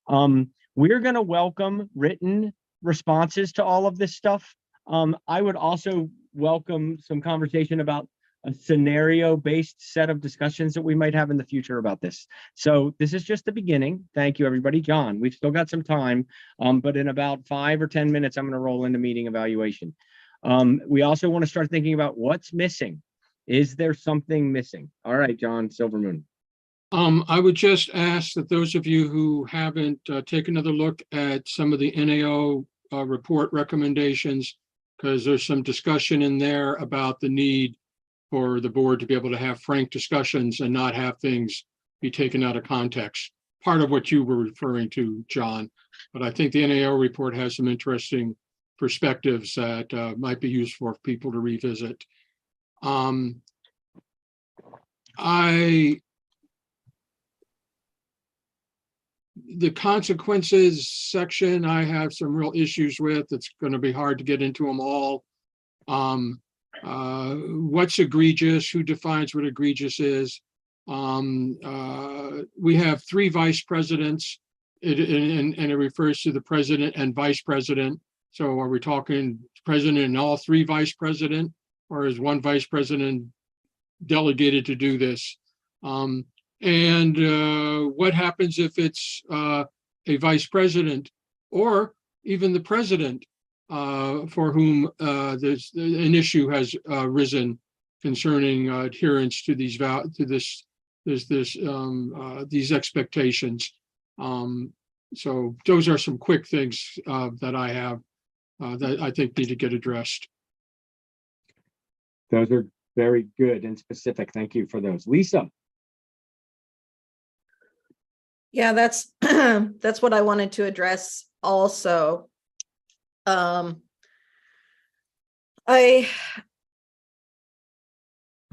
Speaker 3: We're going to welcome written responses to all of this stuff. I would also welcome some conversation about a scenario-based set of discussions that we might have in the future about this. So this is just the beginning. Thank you, everybody. John, we've still got some time, but in about 5 or 10 minutes, I'm going to roll into meeting evaluation. We also want to start thinking about what's missing. Is there something missing? All right, John Silvermoon.
Speaker 12: I would just ask that those of you who haven't taken another look at some of the NAO report recommendations, because there's some discussion in there about the need for the board to be able to have frank discussions and not have things be taken out of context. Part of what you were referring to, John, but I think the NAO report has some interesting perspectives that might be useful for people to revisit. The consequences section, I have some real issues with. It's going to be hard to get into them all. What's egregious? Who defines what egregious is? We have 3 vice presidents, and it refers to the president and vice president. So are we talking president and all 3 vice president, or is one vice president delegated to do this? And what happens if it's a vice president or even the president for whom there's an issue has risen concerning adherence to these these expectations? So those are some quick things that I have that I think need to get addressed.
Speaker 3: Those are very good and specific. Thank you for those. Lisa.
Speaker 10: Yeah, that's that's what I wanted to address also. I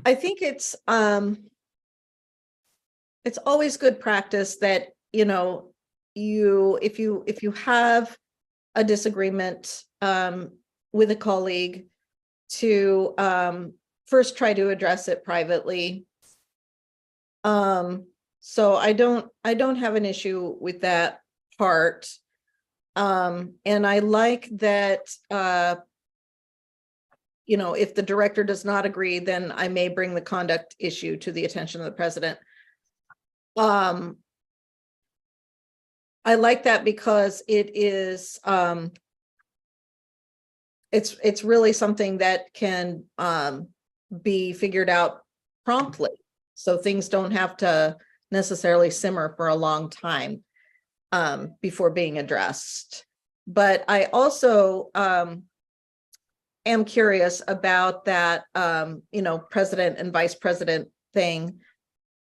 Speaker 10: think it's always good practice that, you know, if you have a disagreement with a colleague, to first try to address it privately. So I don't have an issue with that part. And I like that, you know, if the director does not agree, then I may bring the conduct issue to the attention of the president. I like that because it is, it's really something that can be figured out promptly. So things don't have to necessarily simmer for a long time before being addressed. But I also am curious about that, you know, president and vice president thing.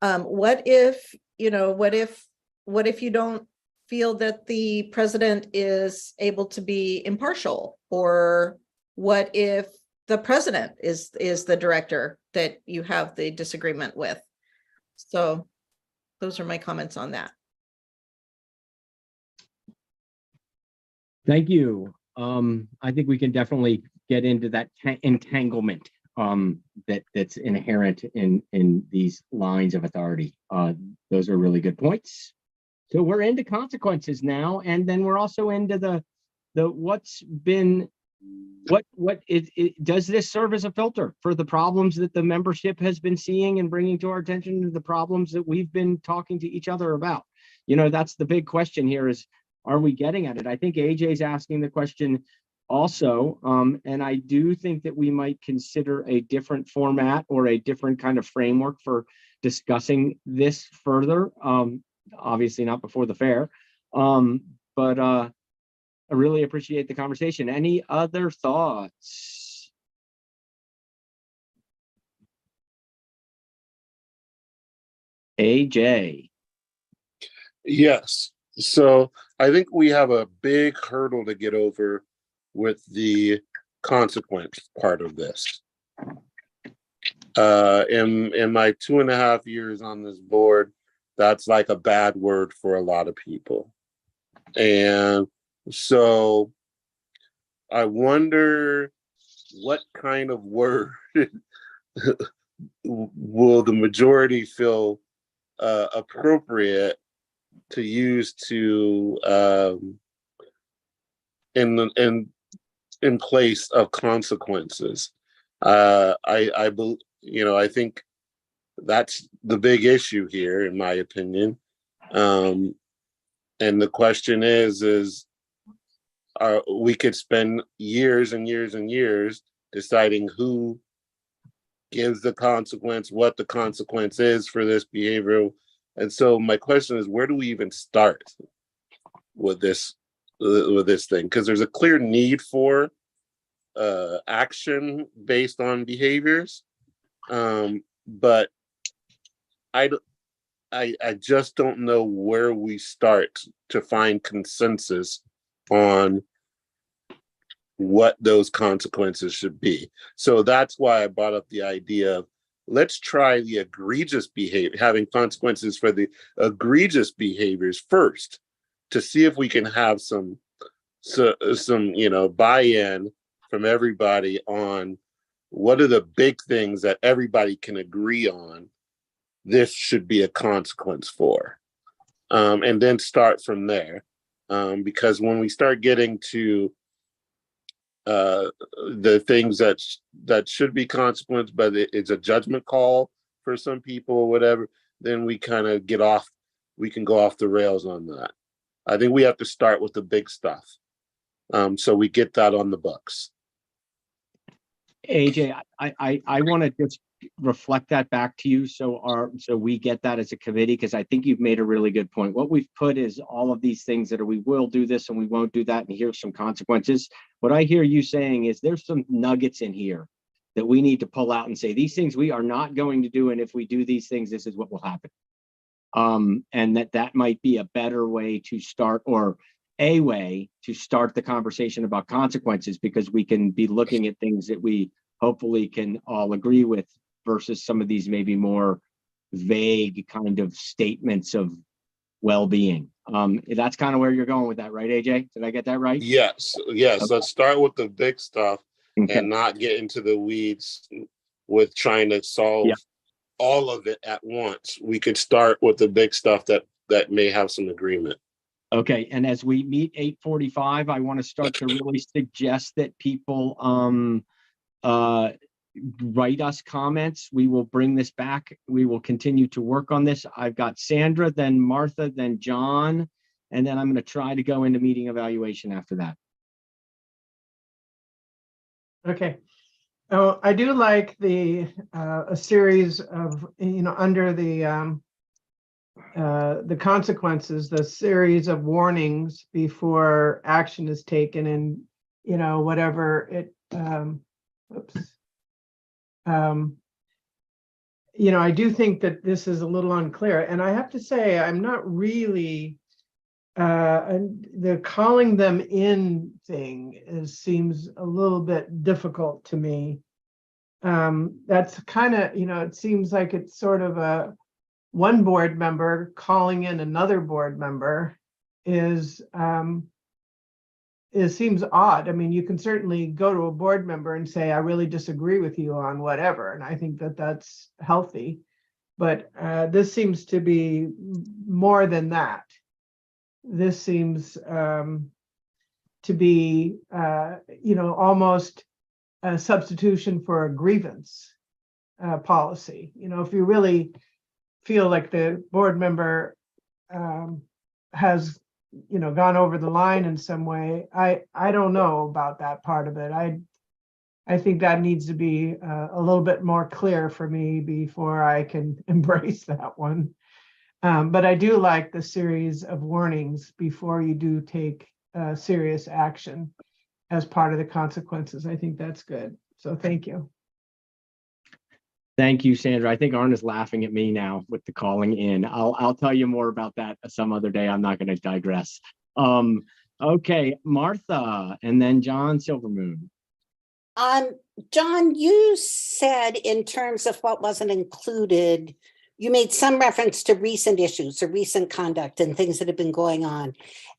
Speaker 10: What if, you know, what if you don't feel that the president is able to be impartial? Or what if the president is the director that you have the disagreement with? So those are my comments on that.
Speaker 3: Thank you. I think we can definitely get into that entanglement that's inherent in these lines of authority. Those are really good points. So we're into consequences now, and then we're also into the what's been does this serve as a filter for the problems that the membership has been seeing and bringing to our attention, to the problems that we've been talking to each other about? You know, that's the big question here, is, are we getting at it? I think AJ's asking the question also, and I do think that we might consider a different format or a different kind of framework for discussing this further. Obviously not before the fair, but I really appreciate the conversation. Any other thoughts? AJ.
Speaker 5: Yes. So I think we have a big hurdle to get over with the consequence part of this. In my 2.5 years on this board, that's like a bad word for a lot of people. And so I wonder what kind of word will the majority feel appropriate to use to in place of consequences. I think that's the big issue here, in my opinion. And the question is we could spend years and years and years deciding who gives the consequence, what the consequence is for this behavior. And so my question is, where do we even start with this thing? Because there's a clear need for action based on behaviors, but I just don't know where we start to find consensus on what those consequences should be. So that's why I brought up the idea of, let's try the egregious behavior, having consequences for the egregious behaviors first, to see if we can have some buy-in from everybody on what are the big things that everybody can agree on this should be a consequence for, and then start from there. Because when we start getting to the things that should be consequence, but it's a judgment call for some people or whatever, then we kind of we can go off the rails on that. I think we have to start with the big stuff, so we get that on the books.
Speaker 3: AJ, I want to just reflect that back to you so we get that as a committee, because I think you've made a really good point. What we've put is all of these things that we will do this and we won't do that, and here's some consequences. What I hear you saying is there's some nuggets in here that we need to pull out and say, these things we are not going to do, and if we do these things, this is what will happen. And that might be a better way to start, or a way to start the conversation about consequences, because we can be looking at things that we hopefully can all agree with versus some of these maybe more vague kind of statements of well-being. That's kind of where you're going with that, right, AJ? Did I get that right?
Speaker 5: Yes. Okay. Let's start with the big stuff,
Speaker 3: okay,
Speaker 5: and not get into the weeds with trying to solve all of it at once. We could start with the big stuff that may have some agreement.
Speaker 3: Okay, and as we meet 8:45, I want to start to really suggest that people write us comments. We will bring this back. We will continue to work on this. I've got Sandra, then Martha, then John, and then I'm going to try to go into meeting evaluation after that.
Speaker 8: Okay. Oh, I do like a series of, under the consequences, the series of warnings before action is taken, and whatever it I do think that this is a little unclear, and I have to say I'm not really the calling them in thing seems a little bit difficult to me. That's kind of, it seems like it's sort of one board member calling in another board member it seems odd. I mean, you can certainly go to a board member and say, I really disagree with you on whatever, and I think that that's healthy. But this seems to be more than that. This seems to be, almost a substitution for a grievance policy. If you really feel like the board member has gone over the line in some way, I don't know about that part of it. I think that needs to be a little bit more clear for me before I can embrace that one. But I do like the series of warnings before you do take serious action as part of the consequences. I think that's good. So thank you.
Speaker 3: Thank you, Sandra. I think Arna's laughing at me now with the calling in. I'll tell you more about that some other day. I'm not going to digress. Okay, Martha, and then John Silvermoon.
Speaker 7: John, you said in terms of what wasn't included, you made some reference to recent issues or recent conduct and things that have been going on.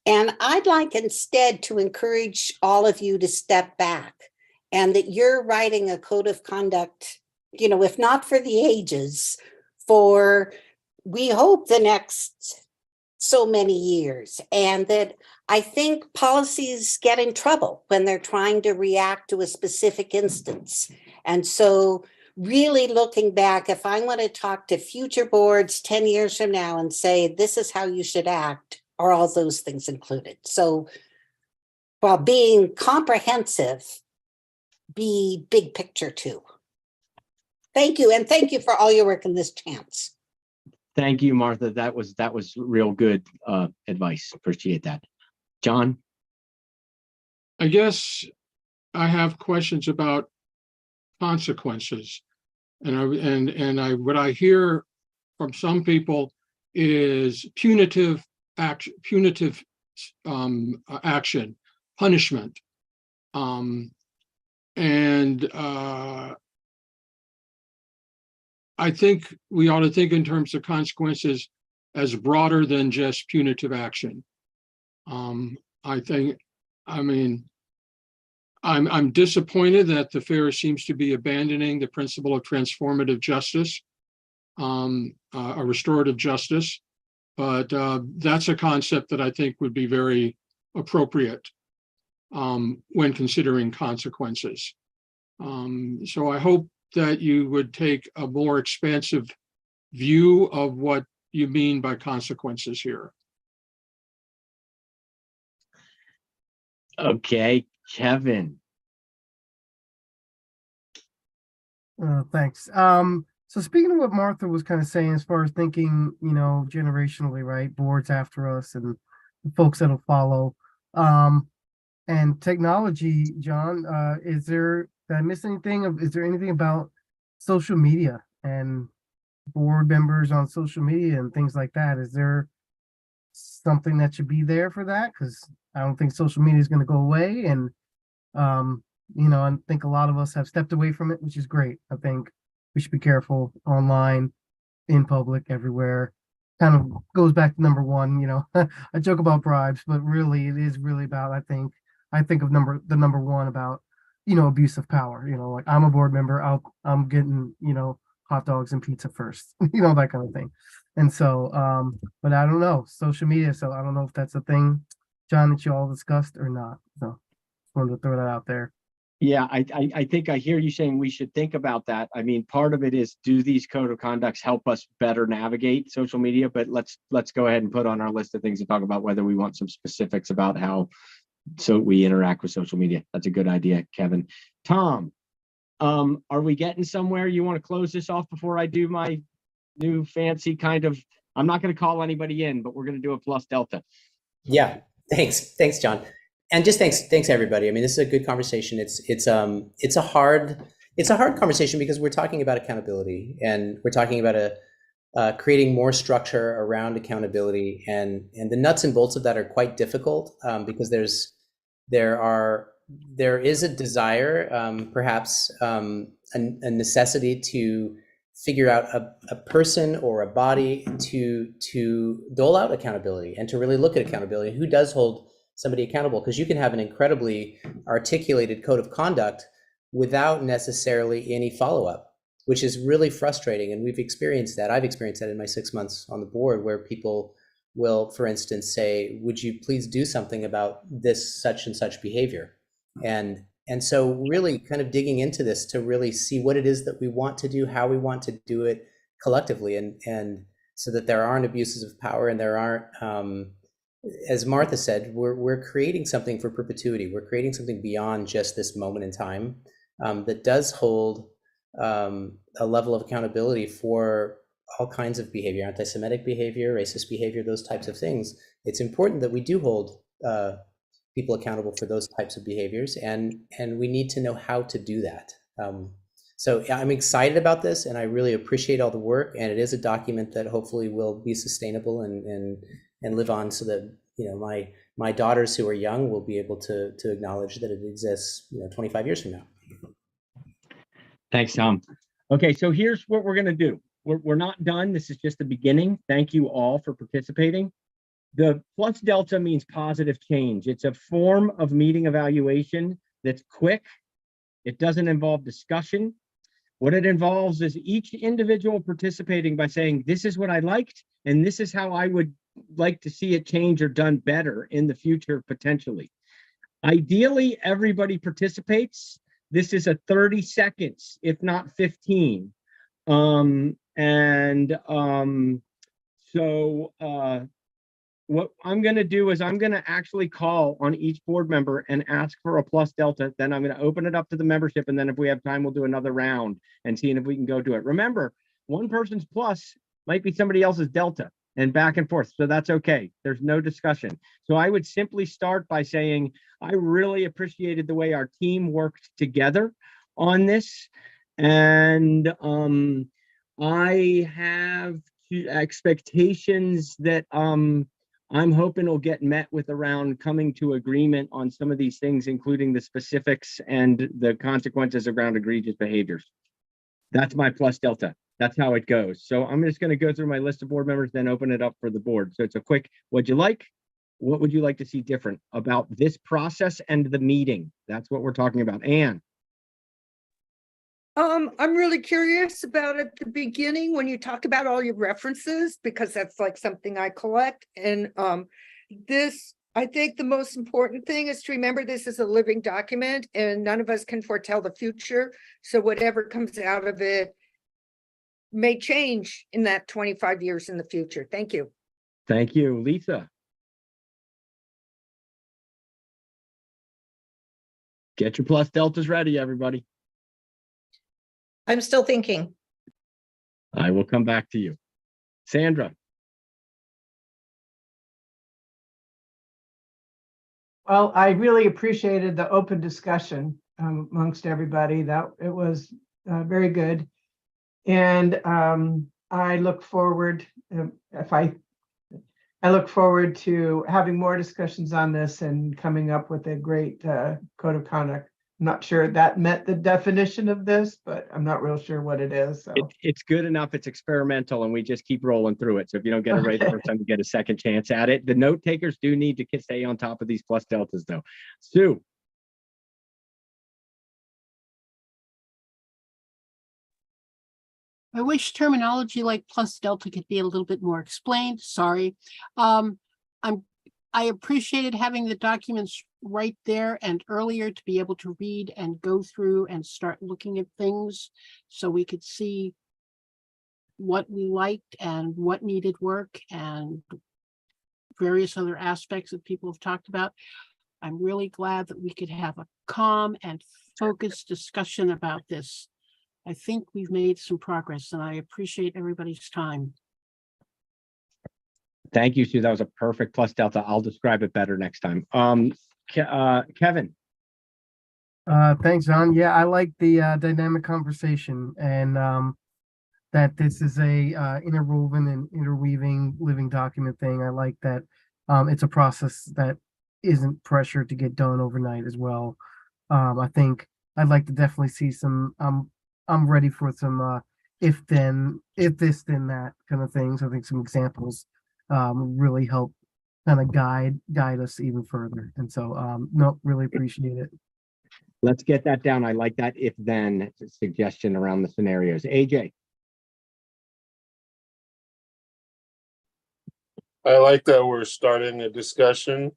Speaker 7: And I'd like instead to encourage all of you to step back, and that you're writing a code of conduct, if not for the ages, for, we hope, the next so many years. And that I think policies get in trouble when they're trying to react to a specific instance. And so really looking back, if I want to talk to future boards 10 years from now and say, this is how you should act, are all those things included? So while being comprehensive, be big picture too. Thank you. And thank you for all your work in this chance.
Speaker 3: Thank you, Martha. That was real good advice. Appreciate that. John?
Speaker 12: I guess I have questions about consequences. And what I hear from some people is punitive action, punishment. I think we ought to think in terms of consequences as broader than just punitive action. I'm disappointed that the fair seems to be abandoning the principle of transformative justice, a restorative justice, but that's a concept that I think would be very appropriate when considering consequences. So I hope that you would take a more expansive view of what you mean by consequences here.
Speaker 3: Okay, Kevin.
Speaker 11: Thanks. So speaking of what Martha was kind of saying, as far as thinking, generationally, right? Boards after us and the folks that'll follow. And technology, John, did I miss anything? Is there anything about social media and board members on social media and things like that? Is there something that should be there for that? Because I don't think social media is going to go away. And, I think a lot of us have stepped away from it, which is great. I think we should be careful online, in public, everywhere. Kind of goes back to number one, I joke about bribes, but really it is really about, I think of the number one about, abuse of power, like I'm a board member, I'm getting, hot dogs and pizza first, that kind of thing. And so, but I don't know, social media. So I don't know if that's a thing, John, that you all discussed or not. So just wanted to throw that out there.
Speaker 3: Yeah, I think I hear you saying we should think about that. I mean, part of it is, do these code of conducts help us better navigate social media? But let's go ahead and put on our list of things to talk about whether we want some specifics about how we interact with social media. That's a good idea, Kevin. Tom, are we getting somewhere? You want to close this off before I do my new fancy kind of, I'm not going to call anybody in, but we're going to do a plus delta.
Speaker 4: Yeah, thanks, John. And just thanks everybody. I mean, this is a good conversation. It's a hard conversation because we're talking about accountability and we're talking about creating more structure around accountability, and the nuts and bolts of that are quite difficult because there is a desire, perhaps a necessity to figure out a person or a body to dole out accountability and to really look at accountability. Who does hold somebody accountable? Because you can have an incredibly articulated code of conduct without necessarily any follow-up, which is really frustrating. And we've experienced that. I've experienced that in my 6 months on the board, where people will, for instance, say, would you please do something about this such and such behavior? And so really kind of digging into this to really see what it is that we want to do, how we want to do it collectively, and so that there aren't abuses of power and there aren't, as Martha said, we're creating something for perpetuity. We're creating something beyond just this moment in time that does hold a level of accountability for all kinds of behavior, anti-Semitic behavior, racist behavior, those types of things. It's important that we do hold people accountable for those types of behaviors, and we need to know how to do that. So I'm excited about this, and I really appreciate all the work, and it is a document that hopefully will be sustainable and live on, so that my daughters who are young will be able to acknowledge that it exists 25 years from now.
Speaker 3: Thanks, Tom. Okay, so here's what we're going to do. We're not done. This is just the beginning. Thank you all for participating. The plus delta means positive change. It's a form of meeting evaluation that's quick. It doesn't involve discussion. What it involves is each individual participating by saying, this is what I liked, and this is how I would like to see it change or done better in the future, potentially. Ideally, everybody participates, This is a 30 seconds, if not 15. What I'm going to do is I'm going to actually call on each board member and ask for a plus delta. Then I'm going to open it up to the membership. And then if we have time, we'll do another round and seeing if we can go to it. Remember, one person's plus might be somebody else's delta and back and forth. So that's okay. There's no discussion. So I would simply start by saying, I really appreciated the way our team worked together on this. And I have expectations that I'm hoping will get met with around coming to agreement on some of these things, including the specifics and the consequences around egregious behaviors. That's my plus delta. That's how it goes. So I'm just going to go through my list of board members, then open it up for the board. So it's a quick, what'd you like? What would you like to see different about this process and the meeting? That's what we're talking about. Anne.
Speaker 17: I'm really curious about at the beginning when you talk about all your references, because that's like something I collect. And I think the most important thing is to remember this is a living document and none of us can foretell the future. So whatever comes out of it may change in that 25 years in the future. Thank you.
Speaker 3: Thank you. Lisa. Get your plus deltas ready, everybody.
Speaker 10: I'm still thinking.
Speaker 3: I will come back to you. Sandra.
Speaker 8: Well, I really appreciated the open discussion amongst everybody. That it was very good. And I look forward, I look forward to having more discussions on this and coming up with a great code of conduct. I'm not sure that met the definition of this, but I'm not real sure what it is. So
Speaker 3: It's good enough. It's experimental and we just keep rolling through it. So if you don't get it right the first time, you get a second chance at it. The note takers do need to stay on top of these plus deltas though. Sue.
Speaker 14: I wish terminology like plus delta could be a little bit more explained. Sorry. I appreciated having the documents right there and earlier to be able to read and go through and start looking at things so we could see what we liked and what needed work and various other aspects that people have talked about. I'm really glad that we could have a calm and focused discussion about this. I think we've made some progress and I appreciate everybody's time.
Speaker 3: Thank you, Sue. That was a perfect plus delta. I'll describe it better next time. Kevin.
Speaker 11: Thanks, John. Yeah, I like the dynamic conversation and that this is a interwoven and interweaving living document thing. I like that it's a process that isn't pressured to get done overnight as well. I think I'd like to definitely see some I'm ready for some if this then that kind of things. I think some examples really help kind of guide us even further. And so no, really appreciate it.
Speaker 3: Let's get that down. I like that if then suggestion around the scenarios. AJ.
Speaker 5: I like that we're starting a discussion.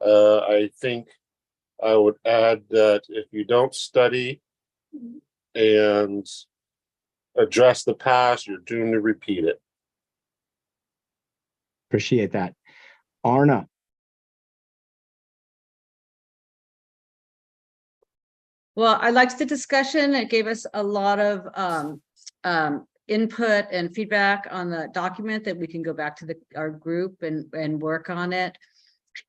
Speaker 5: I think I would add that if you don't study and address the past, you're doomed to repeat it.
Speaker 3: Appreciate that. Arna.
Speaker 6: Well, I liked the discussion. It gave us a lot of input and feedback on the document that we can go back to our group and work on it.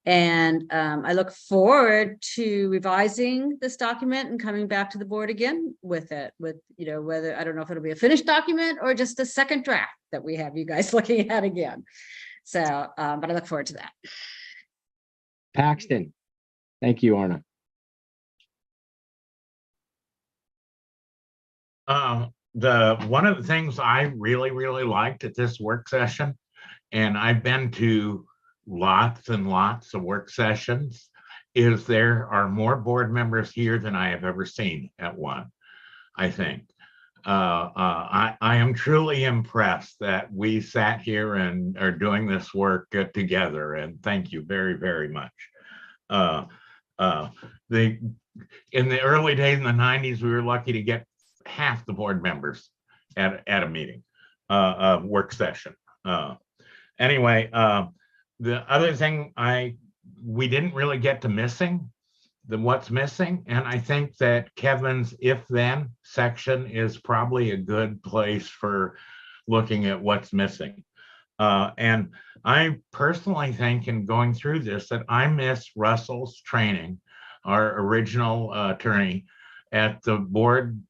Speaker 6: And I look forward to revising this document and coming back to the board again with it, whether, I don't know if it'll be a finished document or just a second draft that we have you guys looking at again. So, but I look forward to that.
Speaker 3: Paxton. Thank you, Arna.
Speaker 13: One of the things I really, really liked at this work session, and I've been to lots and lots of work sessions, is there are more board members here than I have ever seen at one, I think. I am truly impressed that we sat here and are doing this work together, and thank you very, very much. in the early days in the 90s, we were lucky to get half the board members at a meeting, a work session. Anyway, the other thing we didn't really get to missing, what's missing, and I think that Kevin's if then section is probably a good place for looking at what's missing. And I personally think in going through this that I miss Russell's training, our original attorney at the board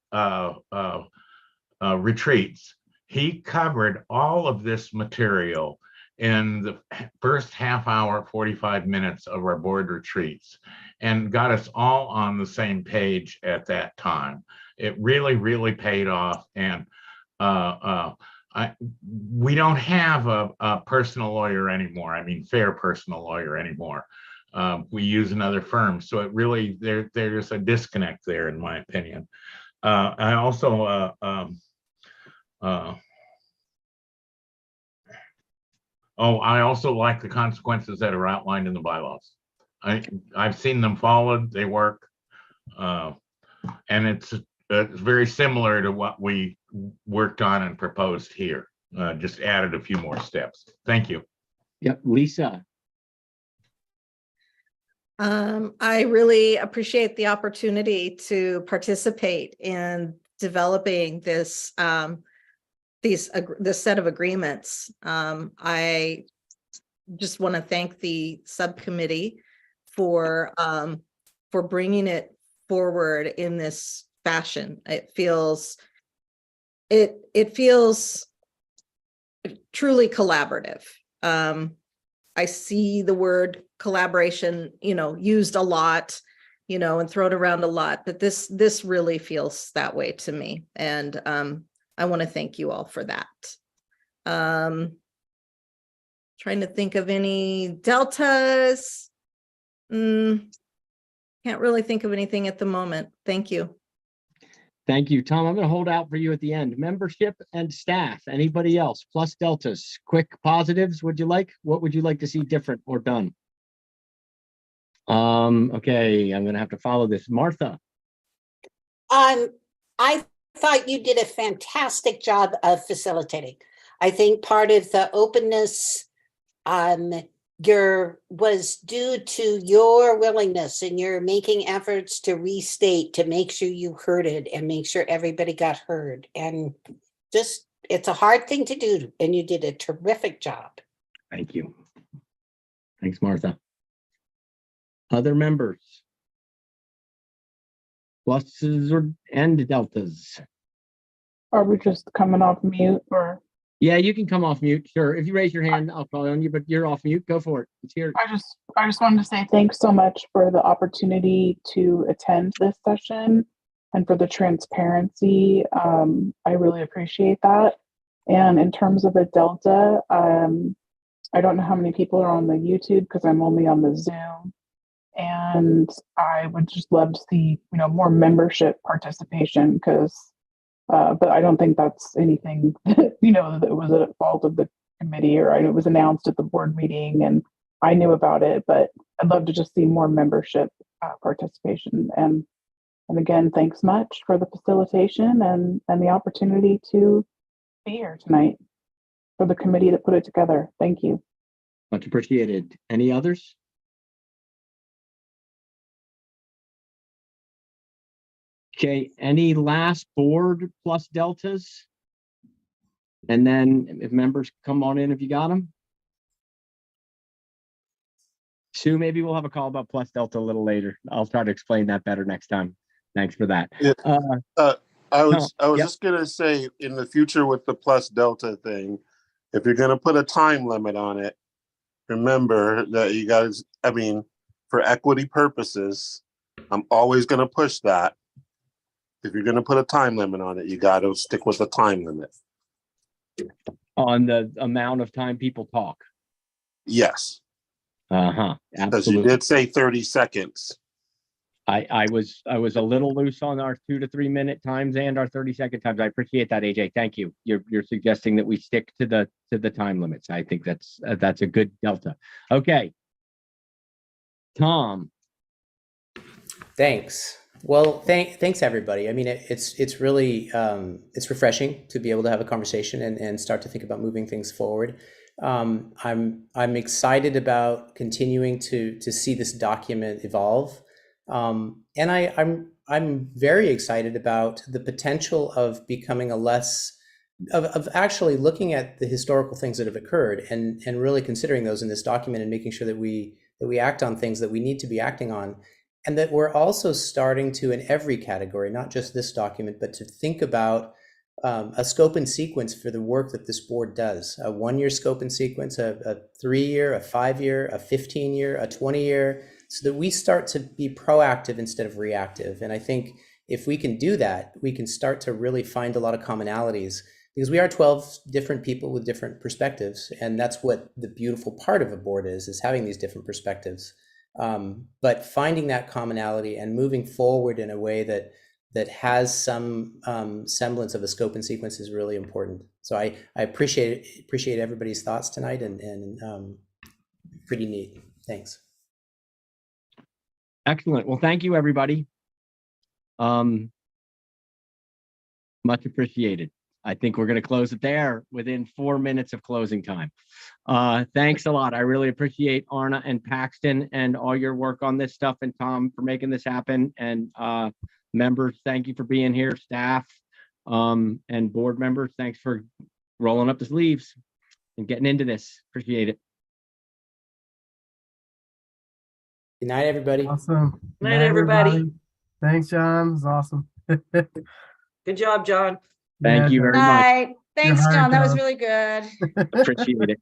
Speaker 13: retreats. He covered all of this material in the first half hour, 45 minutes of our board retreats and got us all on the same page at that time. It really, really paid off. And we don't have a personal lawyer anymore. I mean, fair personal lawyer anymore. We use another firm. So it really, there's a disconnect there, in my opinion. I also, I also like the consequences that are outlined in the bylaws. I've seen them followed, they work. And it's very similar to what we worked on and proposed here. Just added a few more steps. Thank you.
Speaker 3: Yep, Lisa.
Speaker 10: I really appreciate the opportunity to participate in developing this this set of agreements. I just want to thank the subcommittee for bringing it forward in this fashion. It feels truly collaborative. I see the word collaboration, used a lot, and thrown around a lot, but this really feels that way to me. And I want to thank you all for that. Trying to think of any deltas. Can't really think of anything at the moment. Thank you.
Speaker 3: Thank you, Tom. I'm going to hold out for you at the end. Membership and staff. Anybody else? Plus deltas. Quick positives. What would you like to see different or done? Okay, I'm going to have to follow this. Martha.
Speaker 7: I thought you did a fantastic job of facilitating. I think part of the openness was due to your willingness and your making efforts to restate, to make sure you heard it and make sure everybody got heard. And just, it's a hard thing to do, and you did a terrific job.
Speaker 3: Thank you. Thanks, Martha. Other members? Pluses and deltas?
Speaker 18: Are we just coming off mute or?
Speaker 3: Yeah, you can come off mute. Sure. If you raise your hand, I'll call on you, but you're off mute. Go for it. Let's hear it.
Speaker 18: I just wanted to say thanks so much for the opportunity to attend this session and for the transparency. I really appreciate that. And in terms of a delta, I don't know how many people are on the YouTube because I'm only on the Zoom. And I would just love to see, more membership participation because but I don't think that's anything that, that was a fault of the committee, or it was announced at the board meeting and I knew about it, but I'd love to just see more membership participation. And again, thanks much for the facilitation and the opportunity to be here tonight for the committee that put it together. Thank you.
Speaker 3: Much appreciated. Any others? Okay, any last board plus deltas? And then if members come on in, if you got them. Sue, maybe we'll have a call about plus delta a little later. I'll try to explain that better next time. Thanks for that.
Speaker 5: Yeah. I was
Speaker 3: yep.
Speaker 5: just gonna say, in the future with the plus delta thing, if you're gonna put a time limit on it, remember that you guys, for equity purposes, I'm always gonna push that. If you're going to put a time limit on it, you got to stick with the time limit.
Speaker 3: On the amount of time people talk.
Speaker 5: Yes.
Speaker 3: Absolutely.
Speaker 5: Because you did say 30 seconds.
Speaker 3: I was a little loose on our 2 to 3 minute times and our 30-second times. I appreciate that, AJ. Thank you. You're suggesting that we stick to the time limits. I think that's a good delta. Okay. Tom.
Speaker 4: Thanks. Well, thanks everybody. I mean, it's really it's refreshing to be able to have a conversation and start to think about moving things forward. I'm excited about continuing to see this document evolve, and I'm very excited about the potential of becoming of actually looking at the historical things that have occurred and really considering those in this document and making sure that we act on things that we need to be acting on. And that we're also starting to, in every category, not just this document, but to think about a scope and sequence for the work that this board does. A 1-year scope and sequence, a 3-year, a 5-year, a 15-year, a 20-year, so that we start to be proactive instead of reactive. And I think if we can do that, we can start to really find a lot of commonalities, because we are 12 different people with different perspectives. And that's what the beautiful part of a board is having these different perspectives. But finding that commonality and moving forward in a way that has some semblance of a scope and sequence is really important. So I appreciate everybody's thoughts tonight, and pretty neat. Thanks.
Speaker 3: Excellent. Well, thank you, everybody. Much appreciated. I think we're going to close it there within 4 minutes of closing time. Thanks a lot. I really appreciate Arna and Paxton and all your work on this stuff, and Tom for making this happen. And members, thank you for being here. Staff and board members, thanks for rolling up the sleeves and getting into this. Appreciate it.
Speaker 4: Good night, everybody.
Speaker 11: Awesome.
Speaker 1: Good night, everybody.
Speaker 11: Thanks, John. It was awesome.
Speaker 1: Good job, John.
Speaker 3: Thank you very much.
Speaker 6: Night. Thanks,
Speaker 11: hired,
Speaker 6: John. That was
Speaker 11: John.
Speaker 6: really good.
Speaker 3: Appreciate it.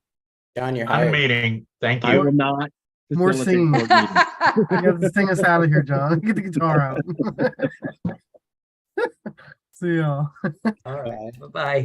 Speaker 4: John, you're
Speaker 13: On
Speaker 4: hired.
Speaker 13: meeting. Thank
Speaker 3: I
Speaker 13: you.
Speaker 3: will not
Speaker 11: More
Speaker 3: facilitate
Speaker 11: singing.
Speaker 3: board meetings.
Speaker 11: You got to sing us out of here, John. Get the guitar out. See y'all.
Speaker 1: All right. Bye-bye.